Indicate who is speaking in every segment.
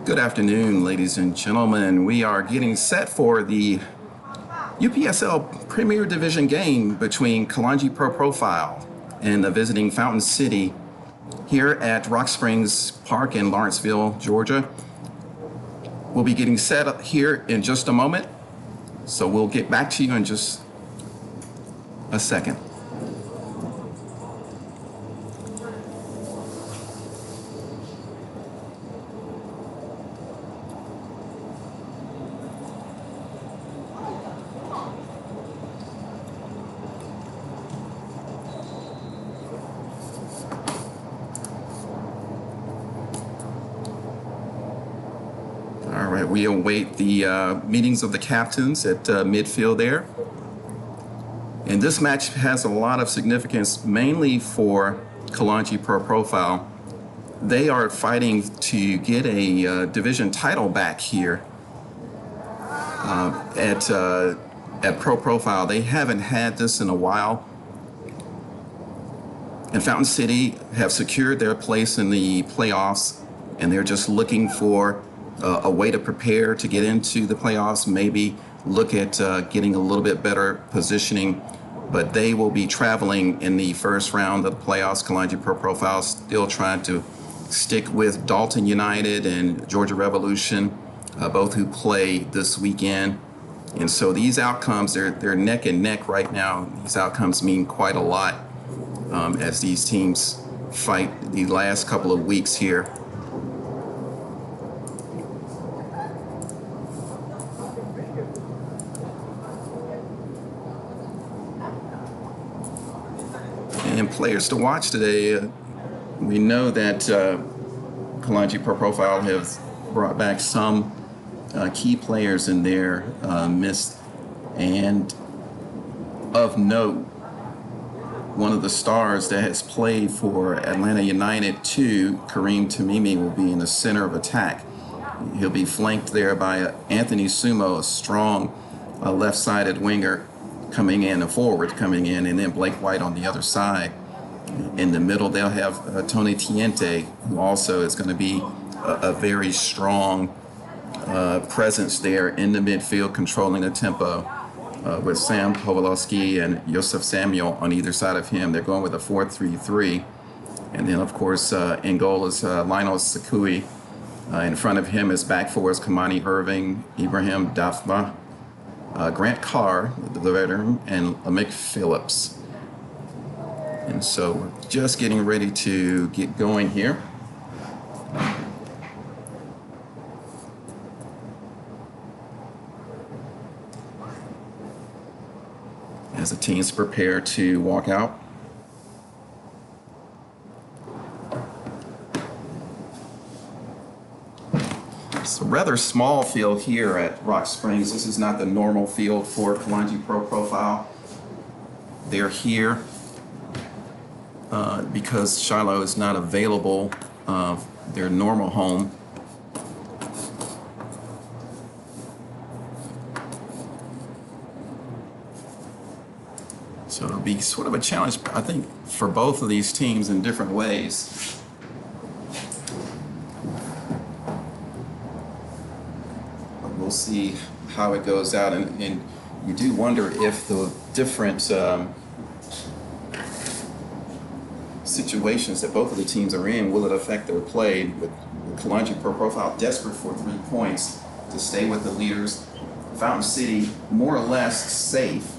Speaker 1: Good afternoon, ladies and gentlemen. We are getting set for the UPSL Premier Division game between Kalonji Pro Profile and the visiting Fountain City here at Rock Springs Park in Lawrenceville, Georgia. We'll be getting set up here in just a moment, so we'll get back to you in just a second. All right, we await the meetings of the captains at midfield there. And this match has a lot of significance, mainly for Kalonji Pro Profile. They are fighting to get a division title back here at Pro Profile. They haven't had this in a while. And Fountain City have secured their place in the playoffs, and they're just looking for a way to prepare to get into the playoffs, maybe look at getting a little bit better positioning. But they will be traveling in the first round of the playoffs. Kalonji Pro Profile still trying to stick with Dalton United and Georgia Revolution, both who play this weekend. And so these outcomes, they're neck and neck right now. These outcomes mean quite a lot as these teams fight the last couple of weeks here. And players to watch today, we know that Kalonji Pro Profile has brought back some key players in their midst. And of note, one of the stars that has played for Atlanta United too, Kareem Tamimi, will be in the center of attack. He'll be flanked there by Anthony Sumo, a strong left-sided winger coming in, a forward coming in, and then Blake White on the other side. In the middle, they'll have Tony Tiente, who also is going to be a very strong presence there in the midfield, controlling the tempo with Sam Powalowski and Josef Samuel on either side of him. They're going with a 4-3-3. And then, of course, in goal is Lionel Sakui. In front of him is back fours Kamani Irving, Ibrahim Dafma, Grant Carr, the veteran, and Mick Phillips. And so we're just getting ready to get going here. As the teams prepare to walk out. It's a rather small field here at Rock Springs. This is not the normal field for Kalonji Pro Profile. They're here because Shiloh is not available, their normal home. So it'll be sort of a challenge, I think, for both of these teams in different ways. But we'll see how it goes out, and you do wonder if the different situations that both of the teams are in, will it affect their play? With Kalonji Pro Profile desperate for 3 points to stay with the leaders. Fountain City more or less safe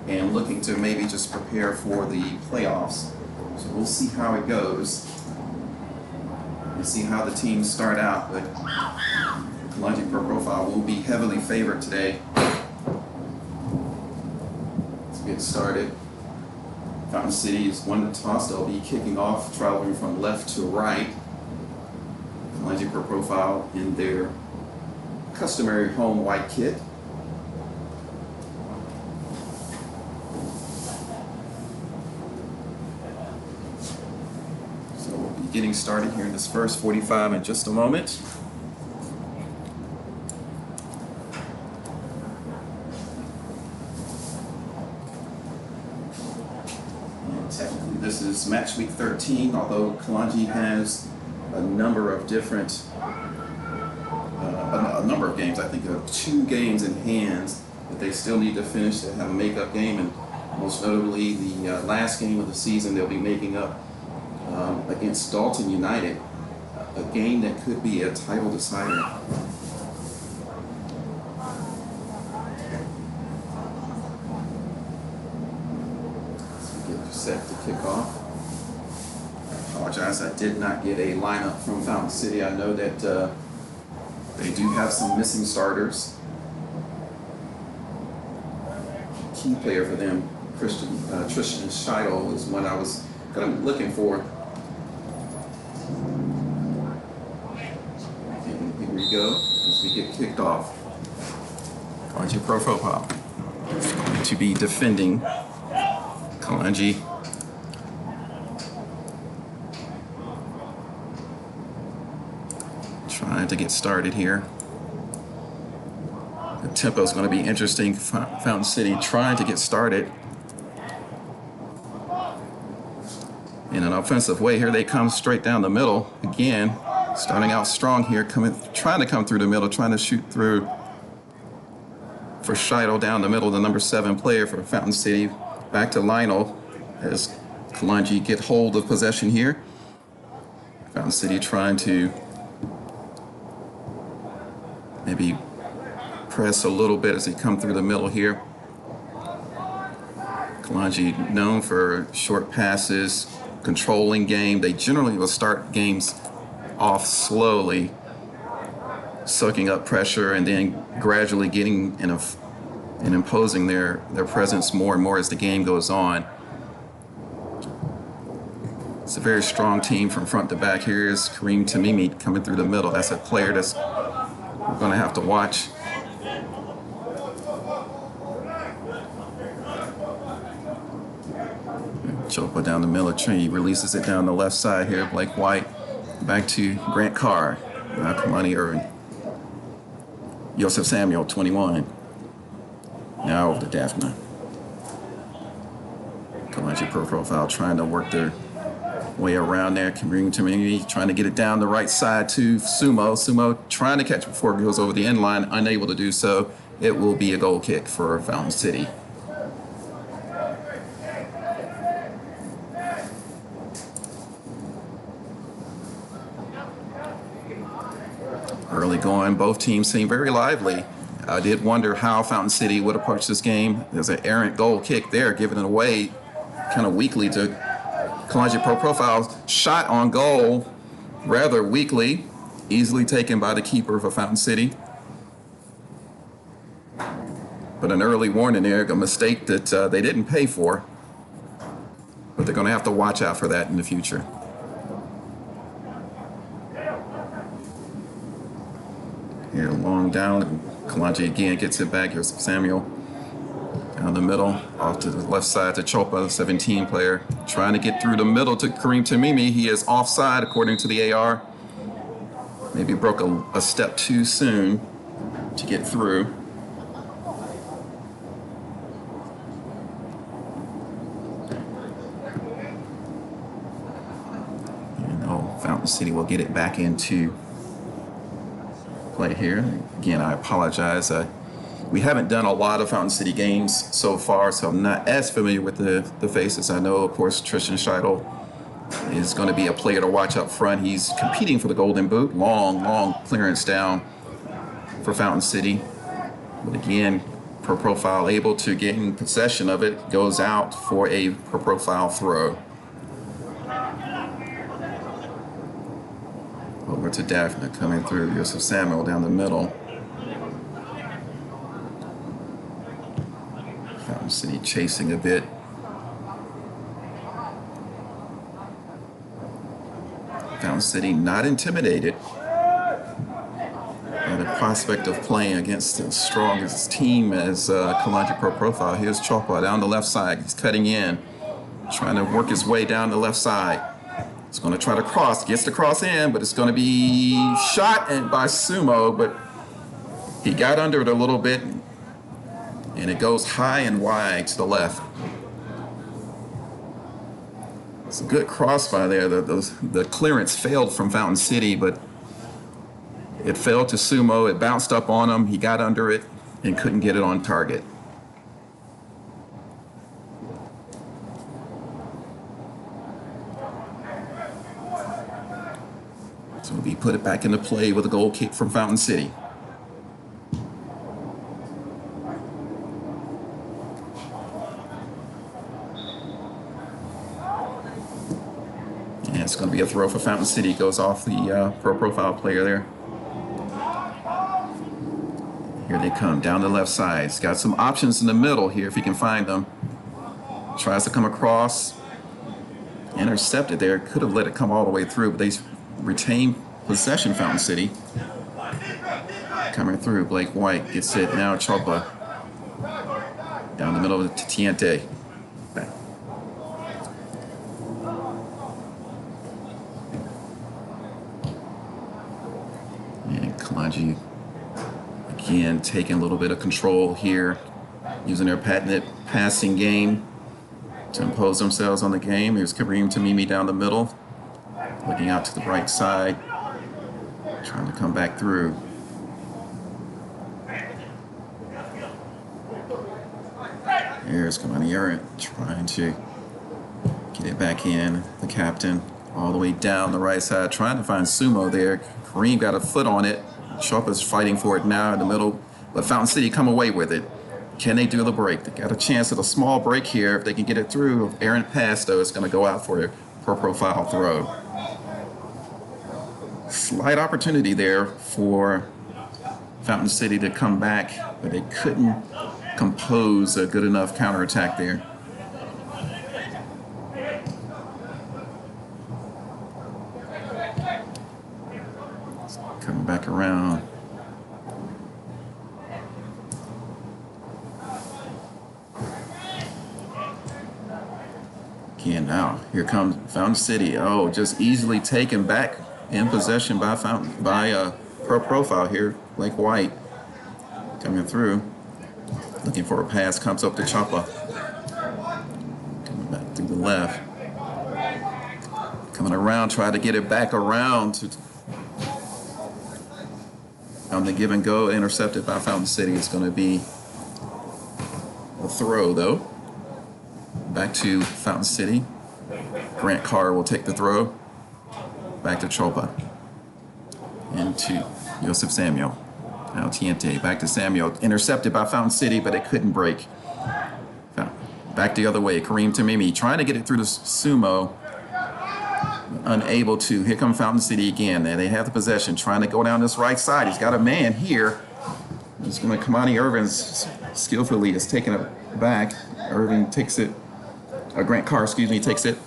Speaker 1: and looking to maybe just prepare for the playoffs. So we'll see how it goes. We'll see how the teams start out, but Kalonji Pro Profile will be heavily favored today. Let's get started. Fountain City is one to toss. They'll be kicking off, traveling from left to right. Kalonji Pro Profile in their customary home white kit. So we'll be getting started here in this first 45 in just a moment. Technically, this is match week 13, although Kalonji has a number of different a number of games. I think there are 2 games in hand that they still need to finish to have a make-up game, and most notably the last game of the season they'll be making up against Dalton United, a game that could be a title decider. So we get set to kick off. I apologize, I did not get a lineup from Fountain City. I know that they do have some missing starters. Key player for them, Tristan Scheidel, is one I was kind of looking for. And here we go as we get kicked off. Kalonji Profile is going to be defending. Kalonji trying to get started here. The tempo is going to be interesting. Fountain City trying to get started in an offensive way. Here they come straight down the middle again, starting out strong here, trying to come through the middle, trying to shoot through for Scheidel down the middle, the number 7 player for Fountain City. Back to Lionel as Kalonji get hold of possession here. Fountain City trying to maybe press a little bit as they come through the middle here. Kalonji known for short passes, controlling game. They generally will start games off slowly, soaking up pressure, and then gradually getting and imposing their presence more and more as the game goes on. It's a very strong team from front to back. Here's Kareem Tamimi coming through the middle. That's a player that's we're going to have to watch. Chopa down the military, releases it down the left side here. Blake White back to Grant Carr. Kamani Irving. Joseph Samuel, 21. Now over to Daphne. Kalonji Profile trying to work their way around there. Kareem Tamimi trying to get it down the right side to Sumo. Sumo trying to catch before it goes over the end line, unable to do so. It will be a goal kick for Fountain City. Early going, both teams seem very lively. I did wonder how Fountain City would approach this game. There's an errant goal kick there, giving it away kind of weakly to Kalonji Profile. Shot on goal rather weakly, easily taken by the keeper for Fountain City. But an early warning there, a mistake that they didn't pay for. But they're going to have to watch out for that in the future. Here, long down, Kalonji again gets it back. Here's Samuel down the middle, off to the left side to Chopa, the 17 player, trying to get through the middle to Kareem Tamimi. He is offside according to the AR. Maybe broke a step too soon to get through. Fountain City will get it back into play here. Again, I apologize. We haven't done a lot of Fountain City games so far, so I'm not as familiar with the faces. I know, of course, Tristan Scheidel is going to be a player to watch up front. He's competing for the Golden Boot. Long clearance down for Fountain City. But again, per profile able to get in possession of it, goes out for a per profile throw. Over to Daphne coming through. Joseph Samuel down the middle. Fountain City chasing a bit. Fountain City not intimidated by the prospect of playing against the strongest team as Kalonji Profile. Here's Chopa down the left side. He's cutting in, trying to work his way down the left side. He's going to try to cross, gets the cross in, but it's going to be shot by Sumo, but he got under it a little bit, and it goes high and wide to the left. It's a good cross by there. The clearance failed from Fountain City, but It fell to Sumo. It bounced up on him. He got under it and couldn't get it on target. So we put it back into play with a goal kick from Fountain City. And it's going to be a throw for Fountain City. Goes off the pro profile player there. Here they come down the left side. He's got some options in the middle here if he can find them. Tries to come across. Intercepted there. Could have let it come all the way through, but they retain possession. Fountain City coming through. Blake White gets it now. Chopa down the middle of the Tiente. And Kalonji again taking a little bit of control here, using their patented passing game to impose themselves on the game. Here's Kareem Tamimi down the middle, looking out to the right side, trying to come back through. Here's Kamani Aaron trying to get it back in. The captain all the way down the right side, trying to find Sumo there. Kareem got a foot on it. Chopa's fighting for it now in the middle, but Fountain City come away with it. Can they do the break? They got a chance at a small break here. If they can get it through, errant pass though, it's going to go out for a pro profile throw. Slight opportunity there for Fountain City to come back, but they couldn't compose a good enough counterattack there. Coming back around. Again now, here comes Fountain City. Oh, just easily taken back in possession by pro profile here. Blake White coming through, looking for a pass, comes up to Chopa. Coming back through the left. Coming around, try to get it back around to on the give and go, intercepted by Fountain City. It's going to be a throw though. Back to Fountain City. Grant Carr will take the throw. Back to Chopa. Into Joseph Samuel. Now Tiente. Back to Samuel. Intercepted by Fountain City, but it couldn't break. Back the other way. Kareem Tamimi trying to get it through to Sumo. Unable to. Here come Fountain City again. They have the possession. Trying to go down this right side. He's got a man here. It's going to Kamani Irvin's skillfully is taking it back. Irvin takes it. Grant Carr, excuse me, takes it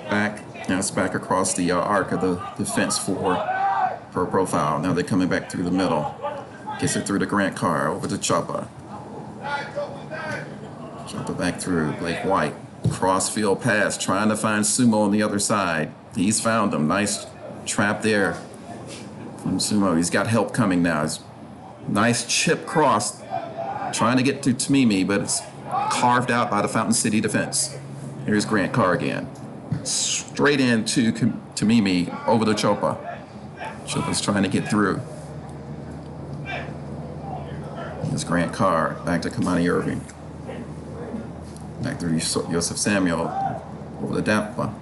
Speaker 1: back. Now it's back across the arc of the defense for pro profile. Now they're coming back through the middle. Gets it through to Grant Carr, over to Chopa. Chopa back through. Blake White. Crossfield pass, trying to find Sumo on the other side. He's found him. Nice trap there from Sumo. He's got help coming now. It's nice chip cross, trying to get to Tamimi, but it's carved out by the Fountain City defense. Here's Grant Carr again. Straight into Tamimi, over to Chopa. Chopa's trying to get through. Here's Grant Carr, back to Kamani Irving. Back through Joseph Samuel, over the Dampa.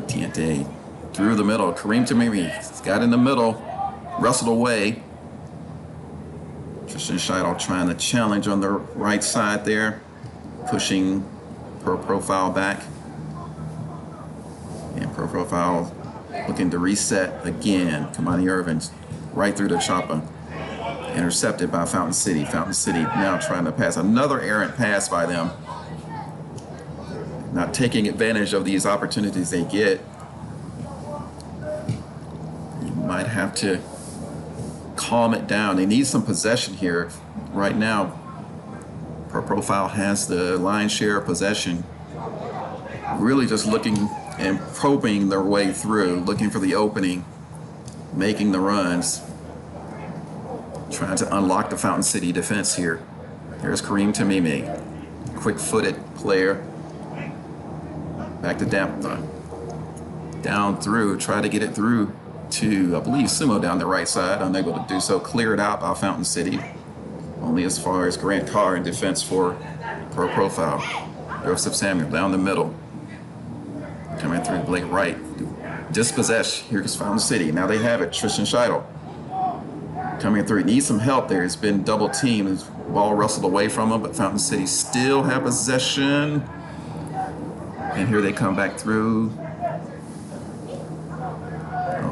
Speaker 1: Tiente through the middle. Kareem Tamimi got in the middle, wrestled away. Tristan Scheidel trying to challenge on the right side there, pushing pro profile back. And pro profile looking to reset again. Kamani Irvin's right through the Chopa. Intercepted by Fountain City. Fountain City now trying to pass. Another errant pass by them. Not taking advantage of these opportunities they get. You might have to calm it down. They need some possession here. Right now, Pro Profile has the lion's share of possession. Really just looking and probing their way through, looking for the opening, making the runs. Trying to unlock the Fountain City defense here. There's Kareem Tamimi, quick-footed player. Back to Dampa. Down through, try to get it through to, I believe, Sumo down the right side, unable to do so. Cleared out by Fountain City, only as far as Grant Carr in defense for Pro Profile. Joseph Samuel down the middle, coming through Blake Wright. Dispossessed. Here's Fountain City. Now they have it. Tristan Scheidel coming through. Needs some help there. It's been double teamed. His ball wrestled away from him, but Fountain City still have possession. And here they come back through.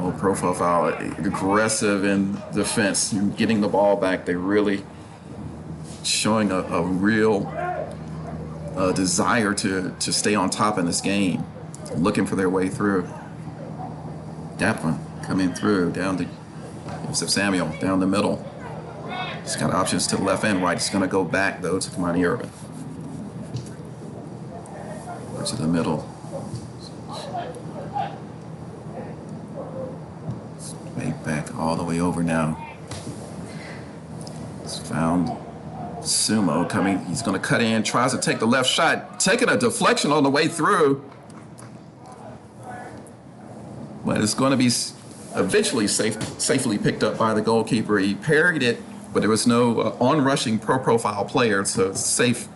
Speaker 1: Oh, Profile aggressive in defense, getting the ball back. They're really showing a real desire to stay on top in this game, looking for their way through. Daplin coming through down to Joseph Samuel down the middle. He's got options to the left and right. He's going to go back though to Kamani Irvin. To the middle. Back all the way over now. It's found Sumo coming. He's going to cut in, tries to take the left shot, taking a deflection on the way through. But it's going to be eventually safely picked up by the goalkeeper. He parried it, but there was no on-rushing Pro Profile player, so it's safe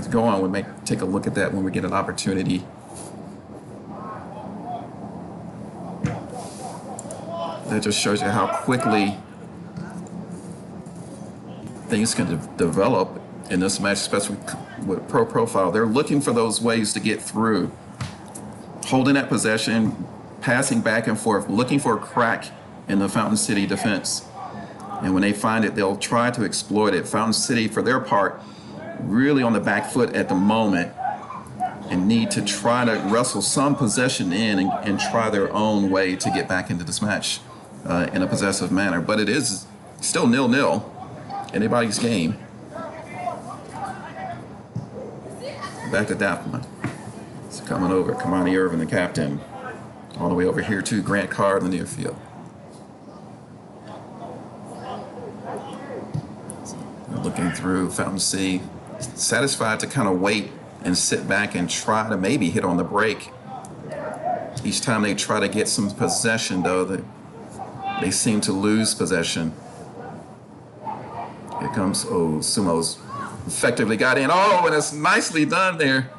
Speaker 1: to go on. We may take a look at that when we get an opportunity. That just shows you how quickly things can develop in this match, especially with Pro Profile. They're looking for those ways to get through, holding that possession, passing back and forth, looking for a crack in the Fountain City defense. And when they find it, they'll try to exploit it. Fountain City, for their part, really on the back foot at the moment and need to try to wrestle some possession in and try their own way to get back into this match in a possessive manner. But it is still 0-0, anybody's game. Back to Daplin. It's coming over. Kamani Irvin, the captain. All the way over here to Grant Carr in the near field. Looking through Fountain City, satisfied to kind of wait and sit back and try to maybe hit on the break. Each time they try to get some possession, though, they seem to lose possession. Here comes, Sumo's effectively got in. Oh, and it's nicely done there.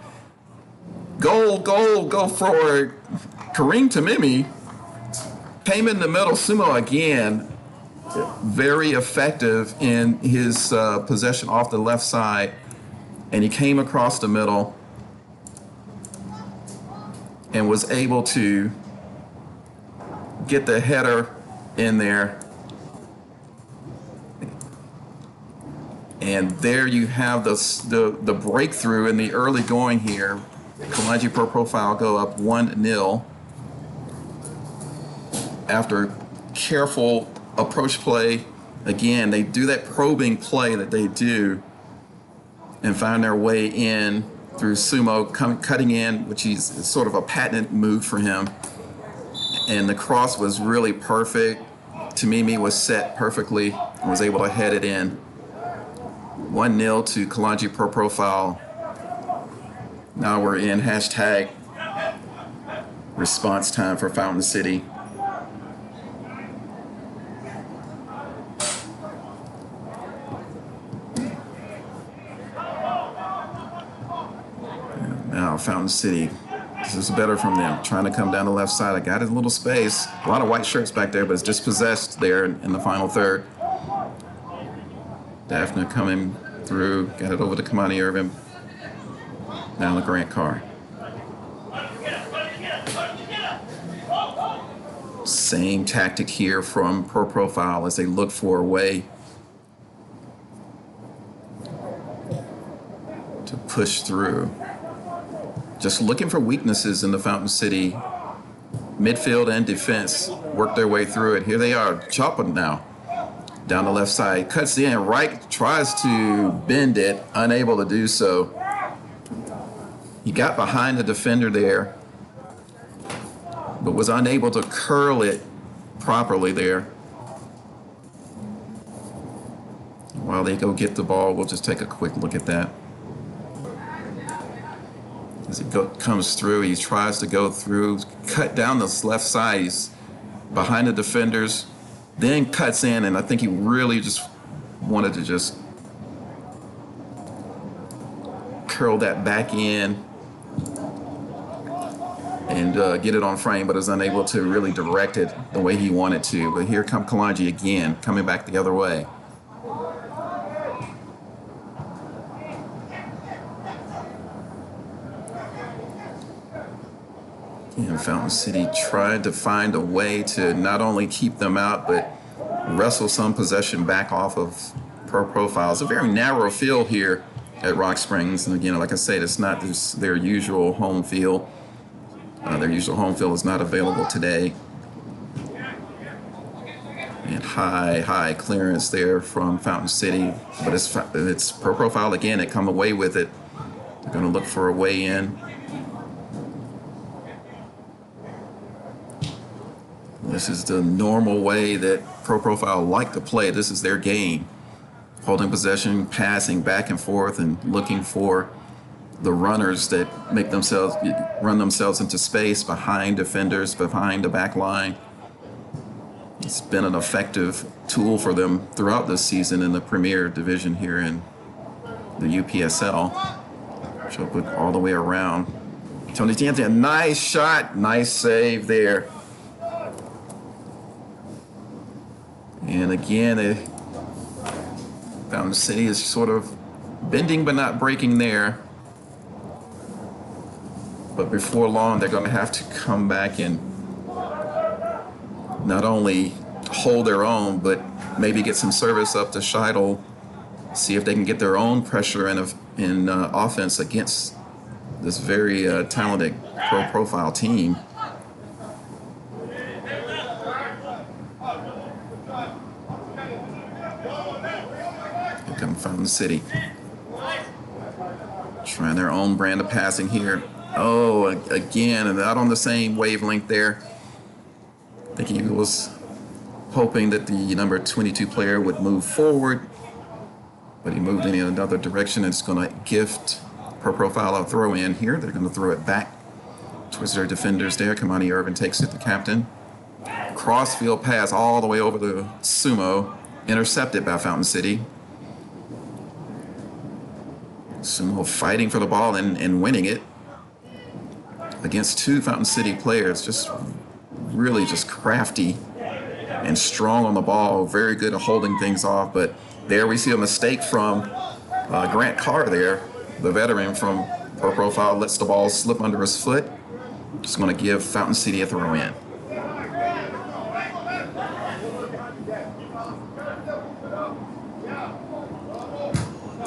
Speaker 1: Goal, go for Kareem Tamimi. Came in the middle. Sumo again, very effective in his possession off the left side. And he came across the middle and was able to get the header in there. And there you have the breakthrough in the early going here. Kalonji Pro Profile go up 1-0 after careful approach play. Again, they do that probing play that they do and find their way in through Sumo cutting in, which is sort of a patent move for him. And the cross was really perfect. Tamimi was set perfectly and was able to head it in. 1-0 to Kalonji Pro Profile. Now we're in hashtag response time for Fountain City. Now Fountain City, this is better from them. Trying to come down the left side. I got a little space. A lot of white shirts back there, but it's dispossessed there in the final third. Daphne coming through, got it over to Kamani Irvin. Down to Grant Carr. Same tactic here from Pro Profile as they look for a way to push through. Just looking for weaknesses in the Fountain City midfield and defense. Work their way through it. Here they are, chopping now. Down the left side, cuts in, right, tries to bend it, unable to do so. He got behind the defender there, but was unable to curl it properly there. While they go get the ball, we'll just take a quick look at that. As it comes through, he tries to go through, cut down this left side. He's behind the defenders, then cuts in, and I think he really just wanted to just curl that back in and get it on frame, but is unable to really direct it the way he wanted to. But here come Kalonji again, coming back the other way. And Fountain City tried to find a way to not only keep them out, but wrestle some possession back off of Pro Profile. It's a very narrow field here at Rock Springs. And again, like I said, it's not their usual home field. Their usual home field is not available today. And high clearance there from Fountain City. But it's Pro Profile again. They come away with it. They're going to look for a way in. This is the normal way that Pro Profile like to play. This is their game. Holding possession, passing back and forth, and looking for the runners that run themselves into space behind defenders, behind the back line. It's been an effective tool for them throughout this season in the Premier Division here in the UPSL. She'll put all the way around. Tony Diente, a nice shot, nice save there. And again, Fountain City is sort of bending but not breaking there. But before long, they're going to have to come back and not only hold their own, but maybe get some service up to Scheidel, see if they can get their own pressure in offense against this very talented Pro Profile team. Here comes Fountain City, trying their own brand of passing here. Oh, again, not on the same wavelength there. I think he was hoping that the number 22 player would move forward, but he moved in another direction. It's going to gift Pro Profile a throw in here. They're going to throw it back towards their defenders there. Kamani Irvin takes it, the captain. Crossfield pass all the way over the Sumo, intercepted by Fountain City. Sumo fighting for the ball and winning it against two Fountain City players, just really just crafty and strong on the ball, very good at holding things off. But there we see a mistake from Grant Carr there, the veteran from Pro Profile, lets the ball slip under his foot. Just going to give Fountain City a throw in.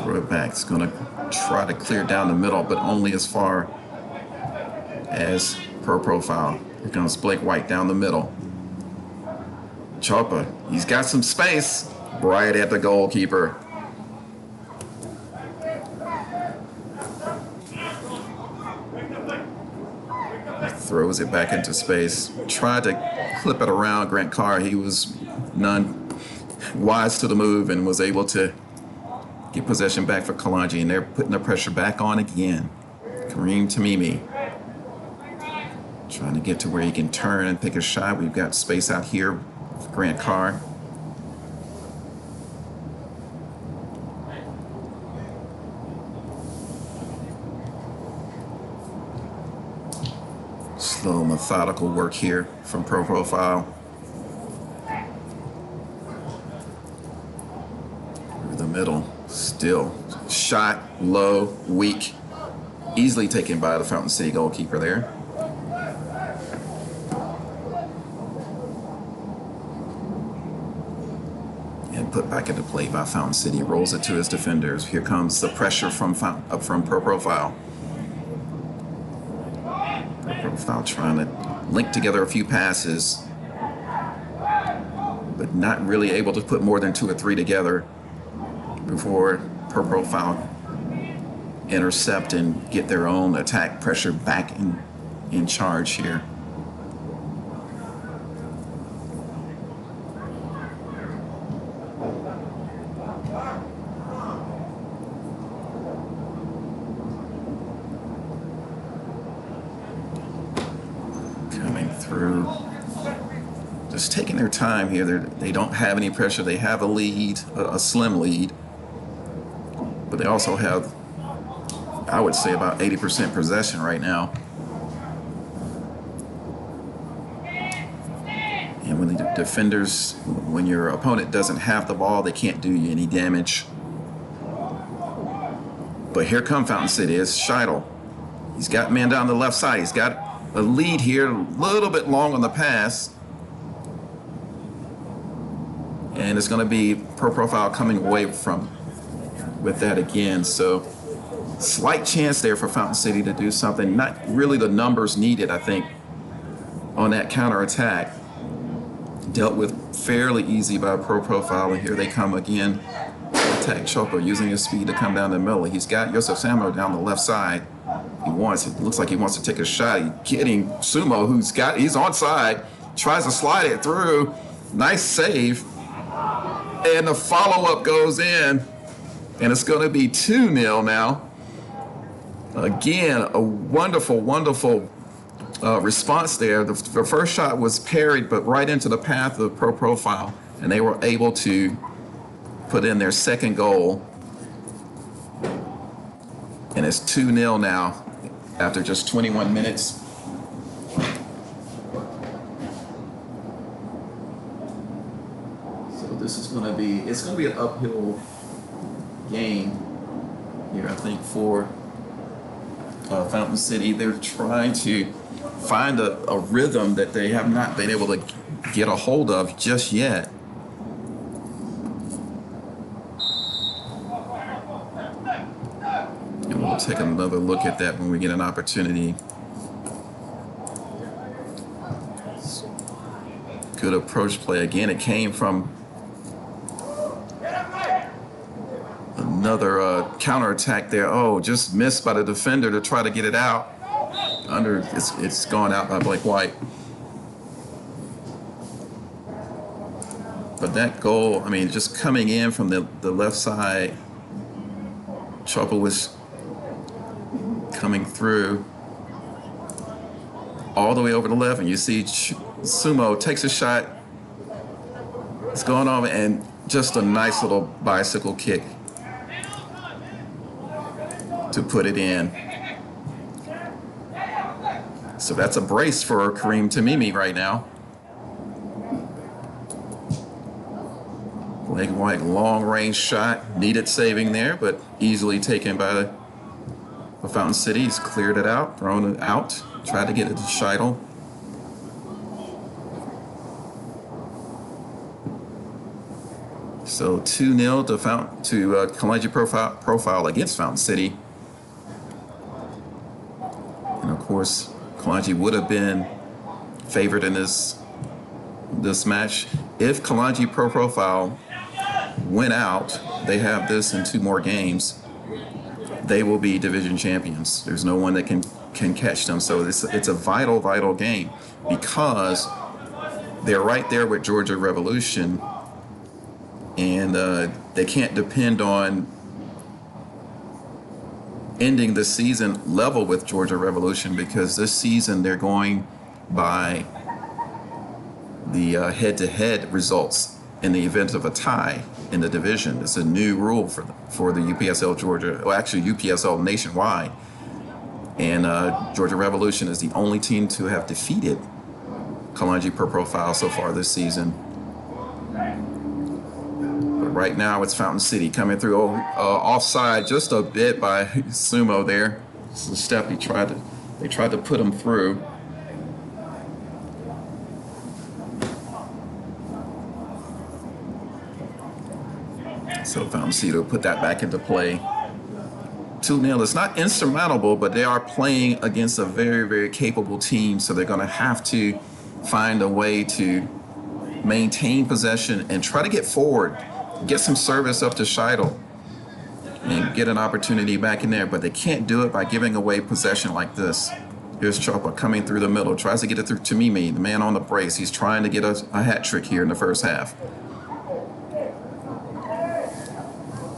Speaker 1: Throw it back. It's going to try to clear down the middle, but only as far as Pro Profile. Here comes Blake White down the middle. Chopa, he's got some space right at the goalkeeper. Throws it back into space. Tried to clip it around Grant Carr. He was none wise to the move and was able to get possession back for Kalonji, and they're putting the pressure back on again. Kareem Tamimi trying to get to where he can turn and pick a shot. We've got space out here for Grant Carr. Slow, methodical work here from Pro Profile. Through the middle, still shot low, weak, easily taken by the Fountain City goalkeeper there. And put back into play by Fountain City, rolls it to his defenders. Here comes the pressure from Pro Profile. Pro Profile trying to link together a few passes, but not really able to put more than 2 or 3 together before Pro Profile intercept and get their own attack pressure back in charge here. Coming through just taking their time here. They don't have any pressure. They have a lead, a slim lead, but they also have, I would say, about 80% possession right now. And when the defenders, when your opponent doesn't have the ball, they can't do you any damage. But here come Fountain City. It's Scheidel. He's got men down the left side. He's got a lead here, a little bit long on the pass. And it's going to be Pro Profile coming away from with that again. So slight chance there for Fountain City to do something. Not really the numbers needed, I think, on that counterattack. Dealt with fairly easy by Pro Profile. And here they come again. Attack Chopo using his speed to come down the middle. He's got Joseph Samuel down the left side. It looks like he wants to take a shot. He's getting Sumo, he's onside, tries to slide it through. Nice save. And the follow-up goes in. And it's going to be 2-0 now. Again, a wonderful, wonderful response there. The first shot was parried, but right into the path of Pro Profile. And they were able to put in their second goal. And it's 2-0 now after just 21 minutes. So this is going to be, it's going to be an uphill game here, I think, for Fountain City. They're trying to find a rhythm that they have not been able to get a hold of just yet. And we'll take another look at that when we get an opportunity. Good approach play. Again, it came from another counterattack there. Oh, just missed by the defender to try to get it out. It's gone out by Blake White. But that goal, I mean, just coming in from the left side, Chopo was coming through all the way over the left, and you see Sumo takes a shot. It's going on, and just a nice little bicycle kick to put it in. So that's a brace for Kareem Tamimi right now. Blake White, long range shot, needed saving there, but easily taken by the Fountain City. He's cleared it out, thrown it out, tried to get it to Scheidel. So 2-0 to Kalonji Profile against Fountain City. And of course, Kalonji would have been favored in this match. If Kalonji Profile win out, they have this in 2 more games, they will be division champions. There's no one that can catch them. So it's a vital, vital game because they're right there with Georgia Revolution, and they can't depend on ending the season level with Georgia Revolution, because this season they're going by the head-to-head results in the event of a tie in the division. It's a new rule for the UPSL Georgia, well, actually UPSL nationwide. And Georgia Revolution is the only team to have defeated Kalonji Pro Profile so far this season. But right now it's Fountain City coming through offside just a bit by Sumo there. This is a step they tried to put him through. So Fountain City will put that back into play. 2-0. It's not insurmountable, but they are playing against a very, very capable team, so they're going to have to find a way to maintain possession and try to get forward, get some service up to Scheidel, and get an opportunity back in there. But they can't do it by giving away possession like this. Here's Chopa coming through the middle, tries to get it through to Mimi, the man on the brace. He's trying to get a hat trick here in the first half.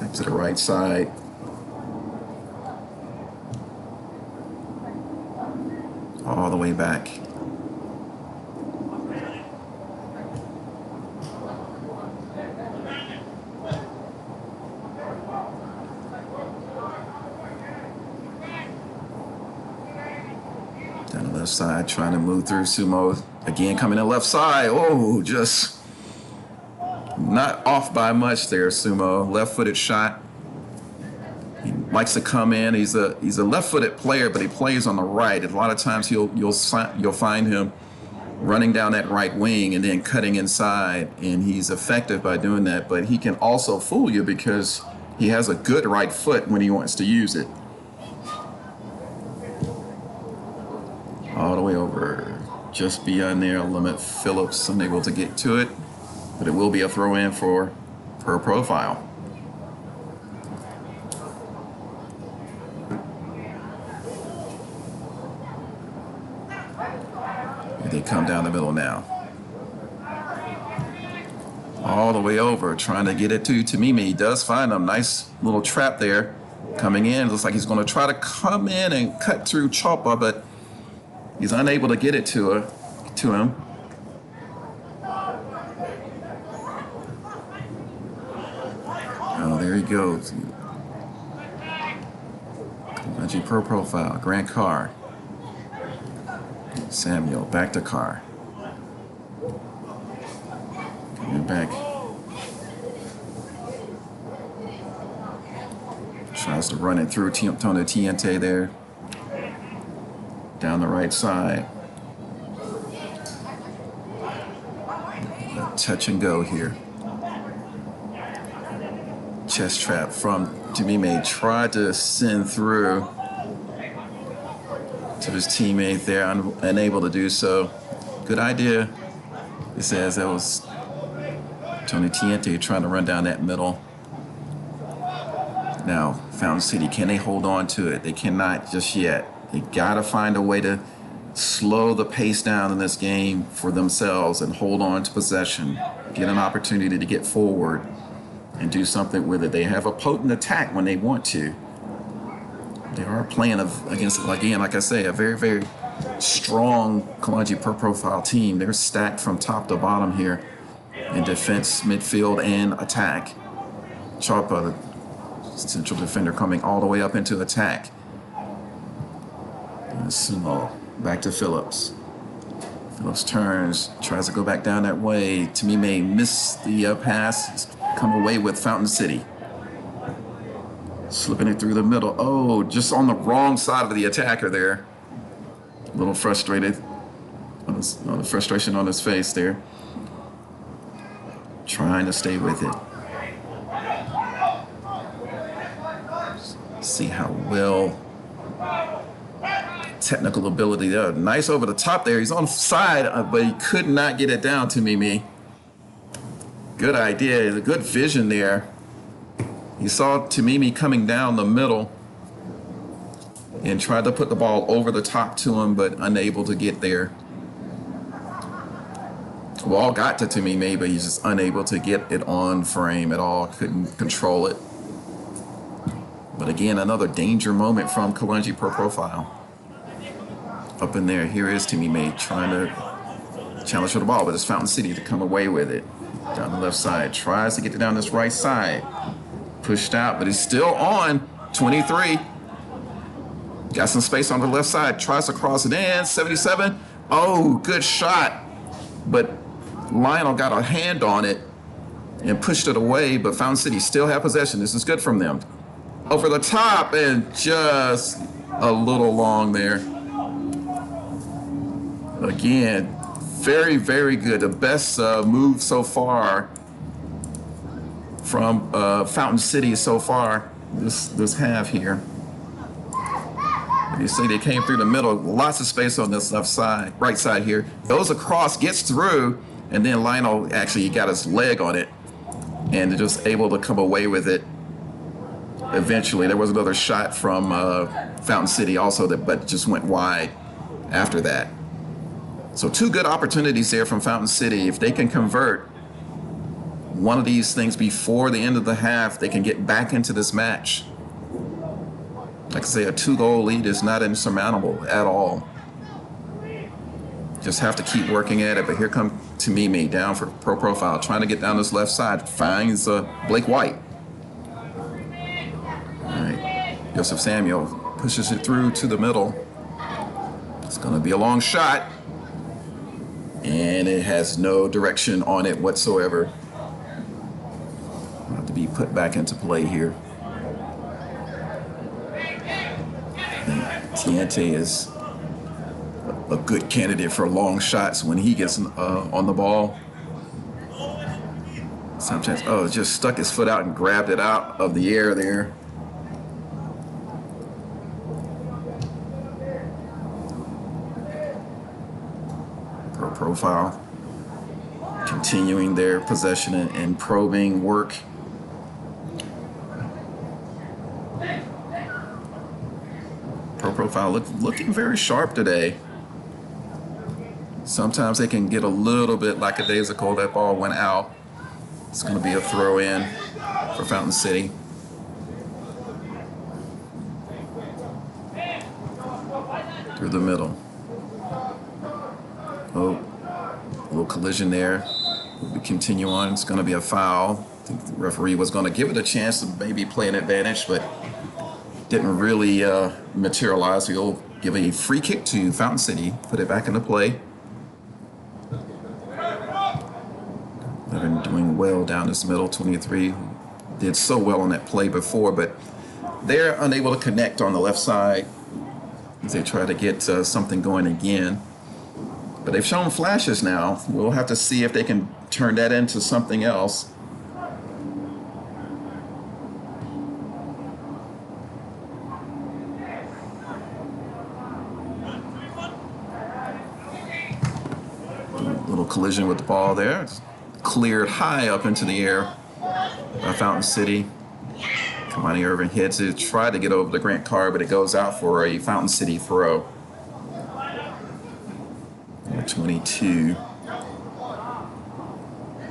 Speaker 1: Back to the right side. All the way back. Left side, trying to move through Sumo. Again, coming in left side. Oh, just not off by much there, Sumo. Left-footed shot. He likes to come in. He's a left-footed player, but he plays on the right. A lot of times you'll find him running down that right wing and then cutting inside, and he's effective by doing that. But he can also fool you because he has a good right foot when he wants to use it. All the way over, just beyond their limit. Phillips unable to get to it, but it will be a throw-in for per profile. They come down the middle now. All the way over, trying to get it to Tamimi. He does find a nice little trap there. Coming in, looks like he's going to try to come in and cut through Chopa, but he's unable to get it to him. Oh, there he goes. Kalonji pro profile, Grant Carr. Samuel, back to Carr. Coming back. Tries to run it through Tony Tiente there. Down the right side. Touch and go here. Chest trap from Tamimi. Tried to send through to his teammate there, unable to do so. Good idea. It says that was Tony Tiente trying to run down that middle. Now, Fountain City, can they hold on to it? They cannot just yet. They gotta find a way to slow the pace down in this game for themselves and hold on to possession. Get an opportunity to get forward and do something with it. They have a potent attack when they want to. They are playing against, again, like I say, a very, very strong Kalonji per profile team. They're stacked from top to bottom here in defense, midfield, and attack. Chopa, the central defender, coming all the way up into attack. And Sumo, back to Phillips. Phillips turns, tries to go back down that way. Tamimi missed the pass, come away with Fountain City. Slipping it through the middle. Oh, just on the wrong side of the attacker there. A little frustrated. The frustration on his face there. Trying to stay with it. See how well technical ability there. Nice over the top there. He's on the side, but he could not get it down to Mimi. Good idea. Good vision there. He saw Tamimi coming down the middle and tried to put the ball over the top to him, but unable to get there. The ball got to Tamimi, but he's just unable to get it on frame at all. Couldn't control it. But again, another danger moment from Kalonji per profile. Up in there, here is Tamimi trying to challenge for the ball, but it's Fountain City to come away with it. Down the left side, tries to get it down this right side. Pushed out, but he's still on 23. Got some space on the left side, tries to cross it in, 77. Oh, good shot. But Lionel got a hand on it and pushed it away, but Fountain City still have possession. This is good from them. Over the top and just a little long there. Again, very, very good. The best move so far from Fountain City so far this half here. You see they came through the middle, lots of space on this left side, right side here. Goes across, gets through, and then Lionel actually got his leg on it and just able to come away with it. Eventually, there was another shot from Fountain City also, but just went wide after that. So two good opportunities there from Fountain City. If they can convert one of these things before the end of the half, they can get back into this match. Like I say, a 2-goal lead is not insurmountable at all. Just have to keep working at it. But here comes Tamimi down for pro profile, trying to get down this left side, finds Blake White. All right, Joseph Samuel pushes it through to the middle. It's going to be a long shot, and it has no direction on it whatsoever. Have to be put back into play here. Tiente is a good candidate for long shots when he gets on the ball. Sometimes, just stuck his foot out and grabbed it out of the air there. Pro profile continuing their possession and probing work. Pro profile looking very sharp today. Sometimes they can get a little bit lackadaisical. That ball went out. It's going to be a throw in for Fountain City. Through the middle. Oh, a little collision there. We continue on. It's going to be a foul. I think the referee was going to give it a chance to maybe play an advantage, but didn't really materialize. He'll give a free kick to Fountain City, put it back into play. They've been doing well down this middle. 23 did so well on that play before, but they're unable to connect on the left side as they try to get something going again. But they've shown flashes now. We'll have to see if they can turn that into something else. Little collision with the ball there. It's cleared high up into the air by Fountain City. Kamani Irvin hits it, tried to get over the Grant Carr, but it goes out for a Fountain City throw. Number 22.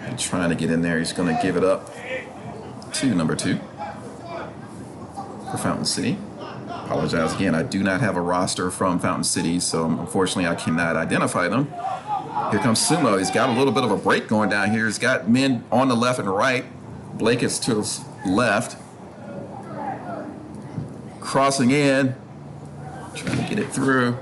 Speaker 1: And trying to get in there. He's going to give it up to number 2 for Fountain City. Apologize again. I do not have a roster from Fountain City, so unfortunately I cannot identify them. Here comes Sumo. He's got a little bit of a break going down here. He's got men on the left and right. Blake is to his left. Crossing in. Trying to get it through.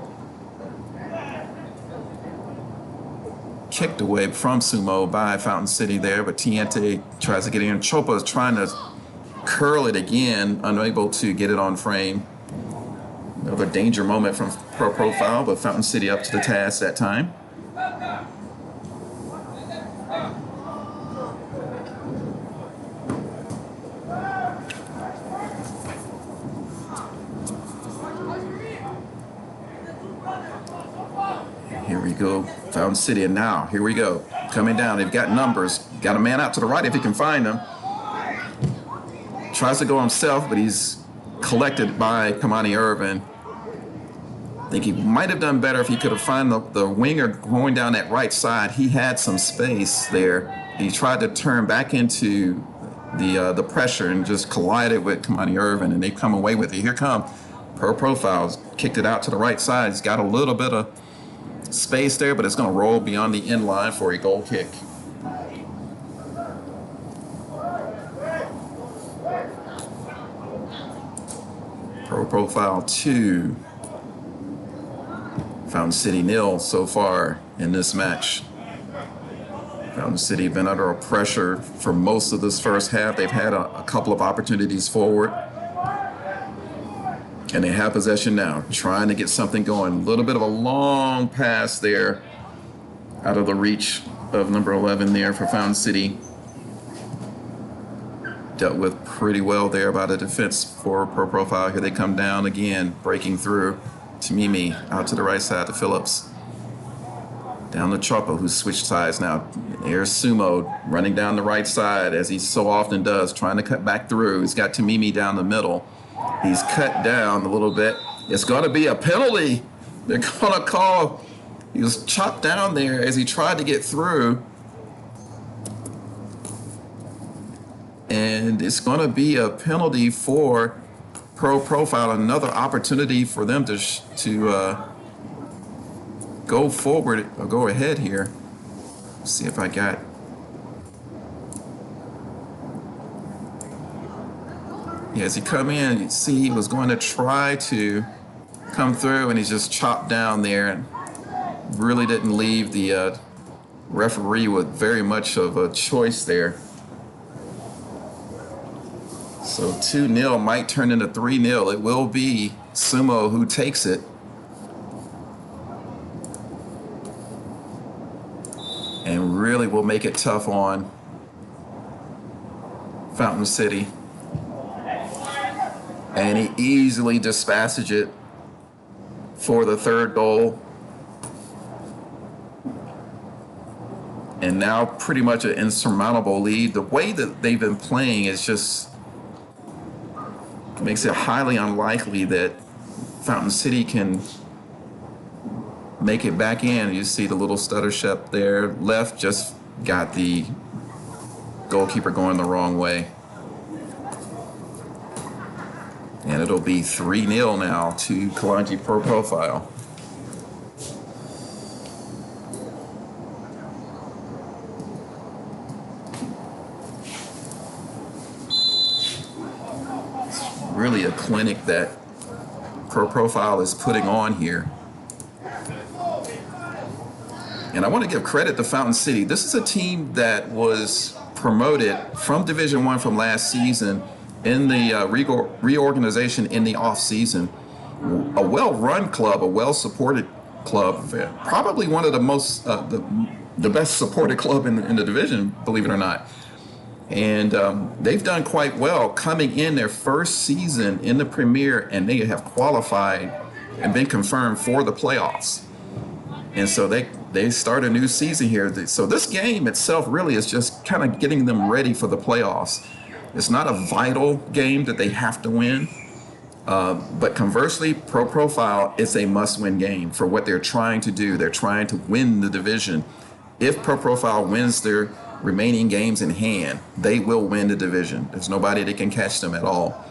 Speaker 1: Kicked away from Sumo by Fountain City there, but Tiente tries to get in. Chopa is trying to curl it again, unable to get it on frame. Another danger moment from Pro Profile, but Fountain City up to the task that time. Here we go, Fountain City, and now here we go. Coming down, they've got numbers. Got a man out to the right if he can find them. Tries to go himself, but he's collected by Kamani Irvin. I think he might have done better if he could have found the winger going down that right side. He had some space there. He tried to turn back into the pressure and just collided with Kamani Irvin, and they come away with it. Here come Pro Profiles, kicked it out to the right side. He's got a little bit of space there, but it's going to roll beyond the end line for a goal kick. Pro Profile 2. Fountain City 0 so far in this match. Fountain City been under a pressure for most of this first half. They've had a couple of opportunities forward. And they have possession now, trying to get something going. A little bit of a long pass there out of the reach of number 11 there for Fountain City. Dealt with pretty well there by the defense for Pro Profile. Here they come down again, breaking through. Tamimi out to the right side to Phillips. Down to Chopa, who's switched sides now. There's Sumo running down the right side, as he so often does, trying to cut back through. He's got Tamimi down the middle. He's cut down a little bit. It's going to be a penalty. They're going to call. He was chopped down there as he tried to get through. And it's going to be a penalty for Pro Profile. Another opportunity for them to go forward or go ahead here. Let's see if I got. Yeah, as he come in, you see he was going to try to come through, and he's just chopped down there and really didn't leave the referee with very much of a choice there. So 2-0 might turn into 3-0. It will be Sumo who takes it. And really will make it tough on Fountain City. And he easily dispatches it for the third goal. And now pretty much an insurmountable lead. The way that they've been playing is just makes it highly unlikely that Fountain City can make it back in. You see the little stutter step there. Left just got the goalkeeper going the wrong way. And it'll be 3-0 now to Kalonji Pro Profile. It's really a clinic that Pro Profile is putting on here. And I want to give credit to Fountain City. This is a team that was promoted from Division I from last season in the reorganization in the off season. A well-run club, a well-supported club, probably one of the most, the best supported club in the division, believe it or not. And they've done quite well coming in their first season in the Premier, and they have qualified and been confirmed for the playoffs. And so they start a new season here. So this game itself really is just kind of getting them ready for the playoffs. It's not a vital game that they have to win. But conversely, Pro Profile is a must-win game for what they're trying to do. They're trying to win the division. If Pro Profile wins their remaining games in hand, they will win the division. There's nobody that can catch them at all.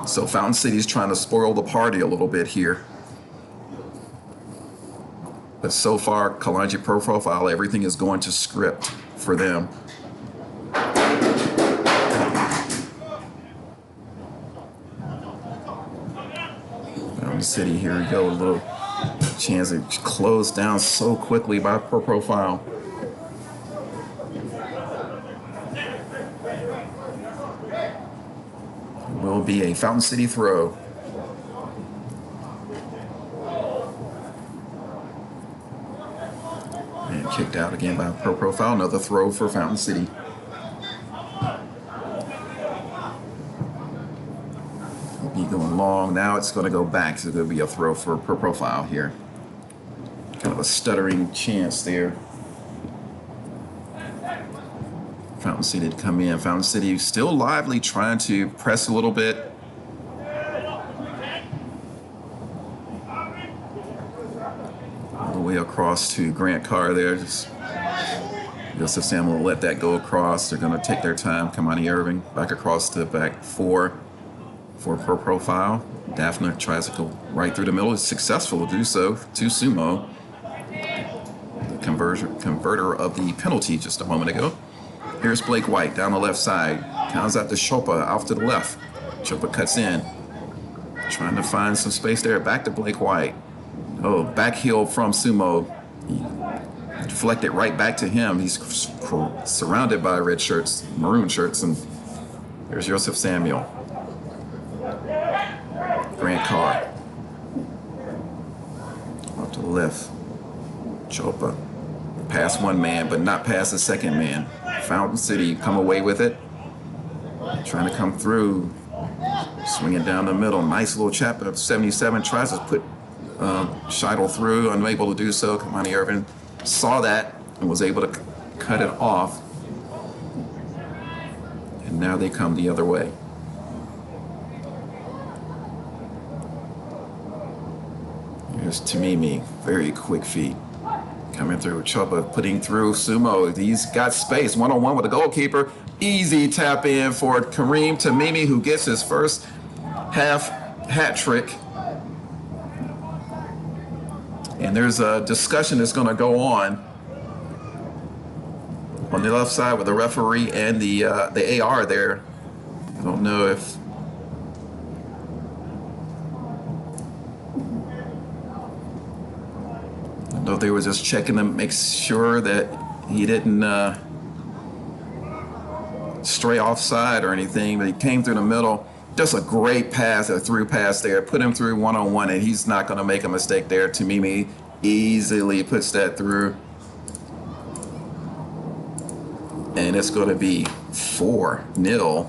Speaker 1: So Fountain City's trying to spoil the party a little bit here. But so far, Kalonji Pro Profile, everything is going to script for them. Fountain City, here we go. A little chance to close down so quickly by Pro Profile. It will be a Fountain City throw. And kicked out again by Pro Profile. Another throw for Fountain City. It'll be going long. Now it's going to go back. So there'll be a throw for Pro Profile here. Kind of a stuttering chance there. Fountain City to come in. Fountain City still lively, trying to press a little bit. All the way across to Grant Carr there. Just Joseph Samuel will let that go across. They're going to take their time. Kamani Irving back across to back four for Pro Profile. Daphne tries to go right through the middle. Is successful to do so to Sumo. The converter of the penalty just a moment ago. Here's Blake White down the left side. Counts out to Chopa off to the left. Chopa cuts in. Trying to find some space there. Back to Blake White. Oh, back heel from Sumo. He deflected right back to him. He's surrounded by red shirts, maroon shirts, and there's Joseph Samuel. Grant Carr. Off to the left. Chopa. Past one man, but not past the second man. Fountain City come away with it. Trying to come through. Swinging down the middle. Nice little chap of 77. Tries to put Scheidel through. Unable to do so. Kamani Irvin saw that and was able to cut it off. And now they come the other way. Here's Tamimi. Very quick feet. Coming through, Chopa putting through Sumo. He's got space, one-on-one with the goalkeeper. Easy tap in for Kareem Tamimi, who gets his first half hat trick. And there's a discussion that's going to go on the left side with the referee and the AR there. I don't know if they were just checking to make sure that he didn't stray offside or anything, but he came through the middle. Just a great pass, a through pass there. Put him through one-on-one, and he's not going to make a mistake there. Tamimi easily puts that through. And it's going to be 4-0.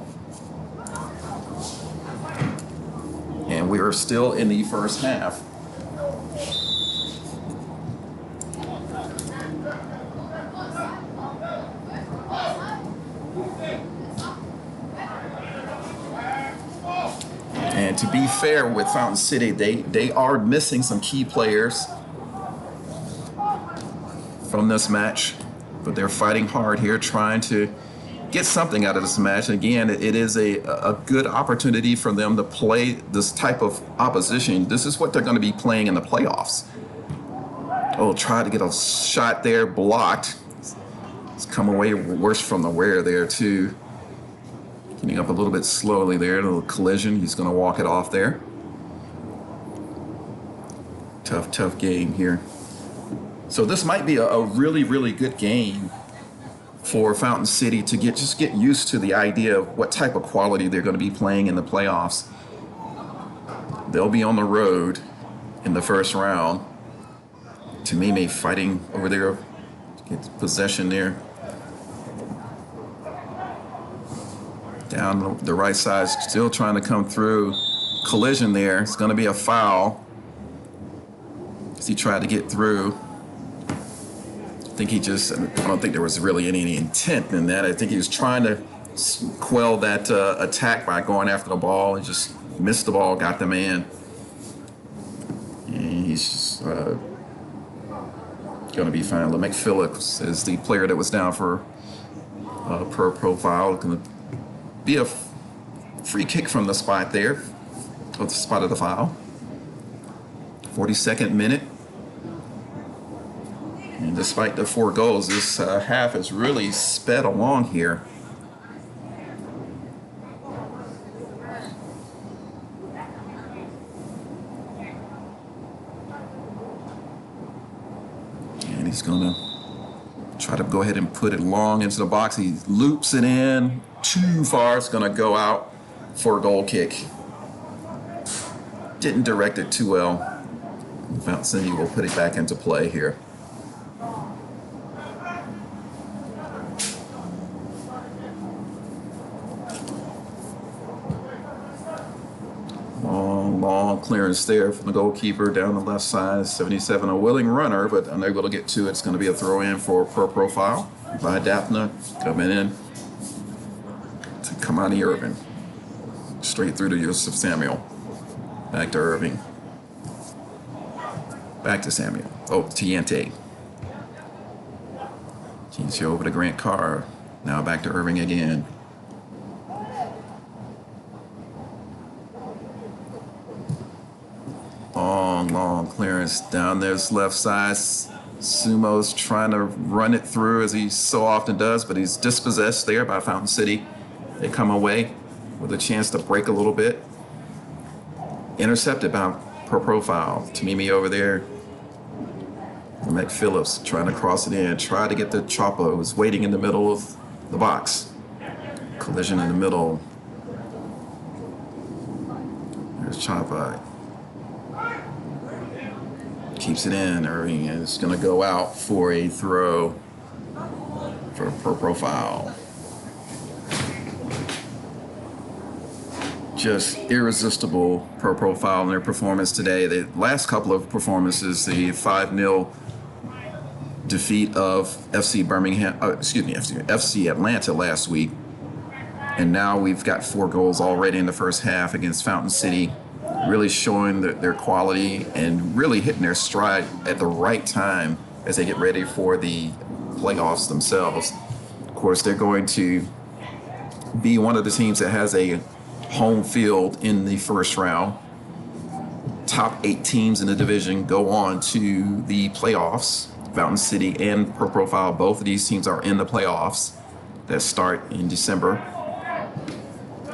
Speaker 1: And we are still in the first half. And to be fair with Fountain City, they are missing some key players from this match, but they're fighting hard here, trying to get something out of this match. And again, it is a good opportunity for them to play this type of opposition. This is what they're going to be playing in the playoffs. Oh, try to get a shot there, blocked. It's come away worse from the wear there too. Getting up a little bit slowly there, a little collision. He's going to walk it off there. Tough game here. So this might be a really, really good game for Fountain City to just get used to the idea of what type of quality they're going to be playing in the playoffs. They'll be on the road in the first round. Tamimi fighting over there, gets possession there. Down the right side, still trying to come through. Collision there. It's going to be a foul as he tried to get through. I don't think there was really any intent in that. I think he was trying to quell that attack by going after the ball and just missed the ball, got the man. And he's just going to be fine. LeMay Phillips is the player that was down for per profile. Going to be a free kick from the spot there, the spot of the foul. 42nd minute. And despite the 4 goals, this half has really sped along here. And he's going to try to go ahead and put it long into the box. He loops it in too far. It's going to go out for a goal kick. Didn't direct it too well. Fountain City will put it back into play here. Long clearance there from the goalkeeper down the left side. 77, a willing runner, but unable to get to it. It's going to be a throw in for per profile by Daphne, coming in to Kamani Irving. Straight through to Yusuf Samuel. Back to Irving. Back to Samuel. Oh, Tiente. Tiente over to Grant Carr. Now back to Irving again. Long clearance down this left side. Sumo's trying to run it through as he so often does, but he's dispossessed there by Fountain City. They come away with a chance to break a little bit. Intercepted by per profile. Tamimi over there. LeMay Phillips trying to cross it in. Try to get the Choppa, who was waiting in the middle of the box. Collision in the middle. There's Choppa. Keeps it in. Irving is going to go out for a throw for per profile. Just irresistible per profile in their performance today. The last couple of performances, the 5-0 defeat of FC Atlanta last week. And now we've got 4 goals already in the first half against Fountain City, really showing their quality and really hitting their stride at the right time as they get ready for the playoffs themselves. Of course, they're going to be one of the teams that has a home field in the first round. Top 8 teams in the division go on to the playoffs. Fountain City and Per Profile, both of these teams are in the playoffs that start in December.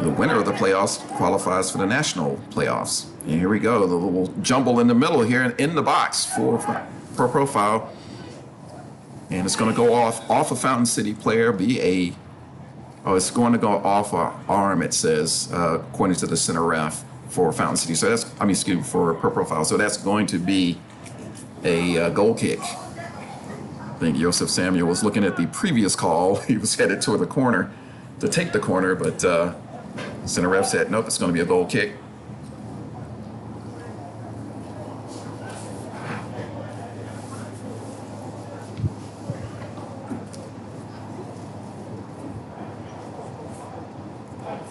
Speaker 1: The winner of the playoffs qualifies for the national playoffs. And here we go, the little jumble in the middle here in the box for Pro Profile, and it's going to go off a Fountain City player, it's going to go off a arm, it says, according to the center ref for Fountain City. So excuse me, for Pro Profile. So that's going to be a goal kick. I think Joseph Samuel was looking at the previous call. He was headed toward the corner to take the corner, but center ref said, nope, it's going to be a goal kick.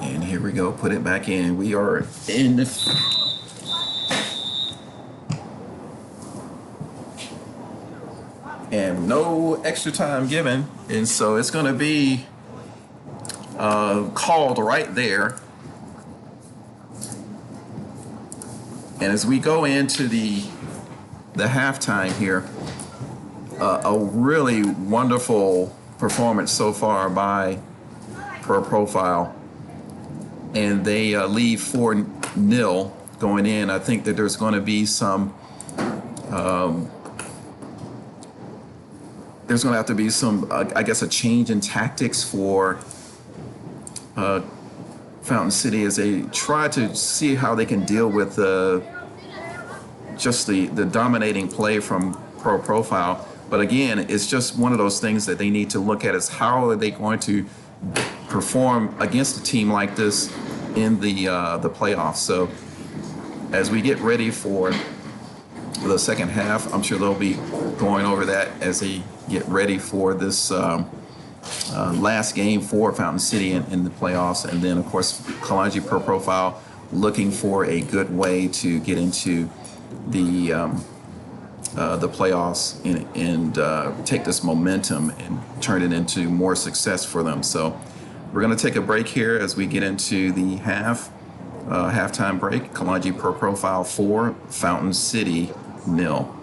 Speaker 1: And here we go, put it back in. We are in the... And no extra time given, and so it's going to be called right there. And as we go into the halftime here, a really wonderful performance so far by Pro Profile, and they lead 4-0 going in. I think that there's going to be some there's going to have to be some, I guess, a change in tactics for Fountain City as they try to see how they can deal with just the dominating play from Pro Profile. But again, it's just one of those things that they need to look at, is how are they going to perform against a team like this in the playoffs. So as we get ready for the second half, I'm sure they'll be going over that as they get ready for this last game for Fountain City in the playoffs. And then, of course, Kalonji Pro Profile looking for a good way to get into the playoffs and take this momentum and turn it into more success for them. So we're going to take a break here as we get into the halftime break. Kalonji Pro Profile 4, Fountain City 0.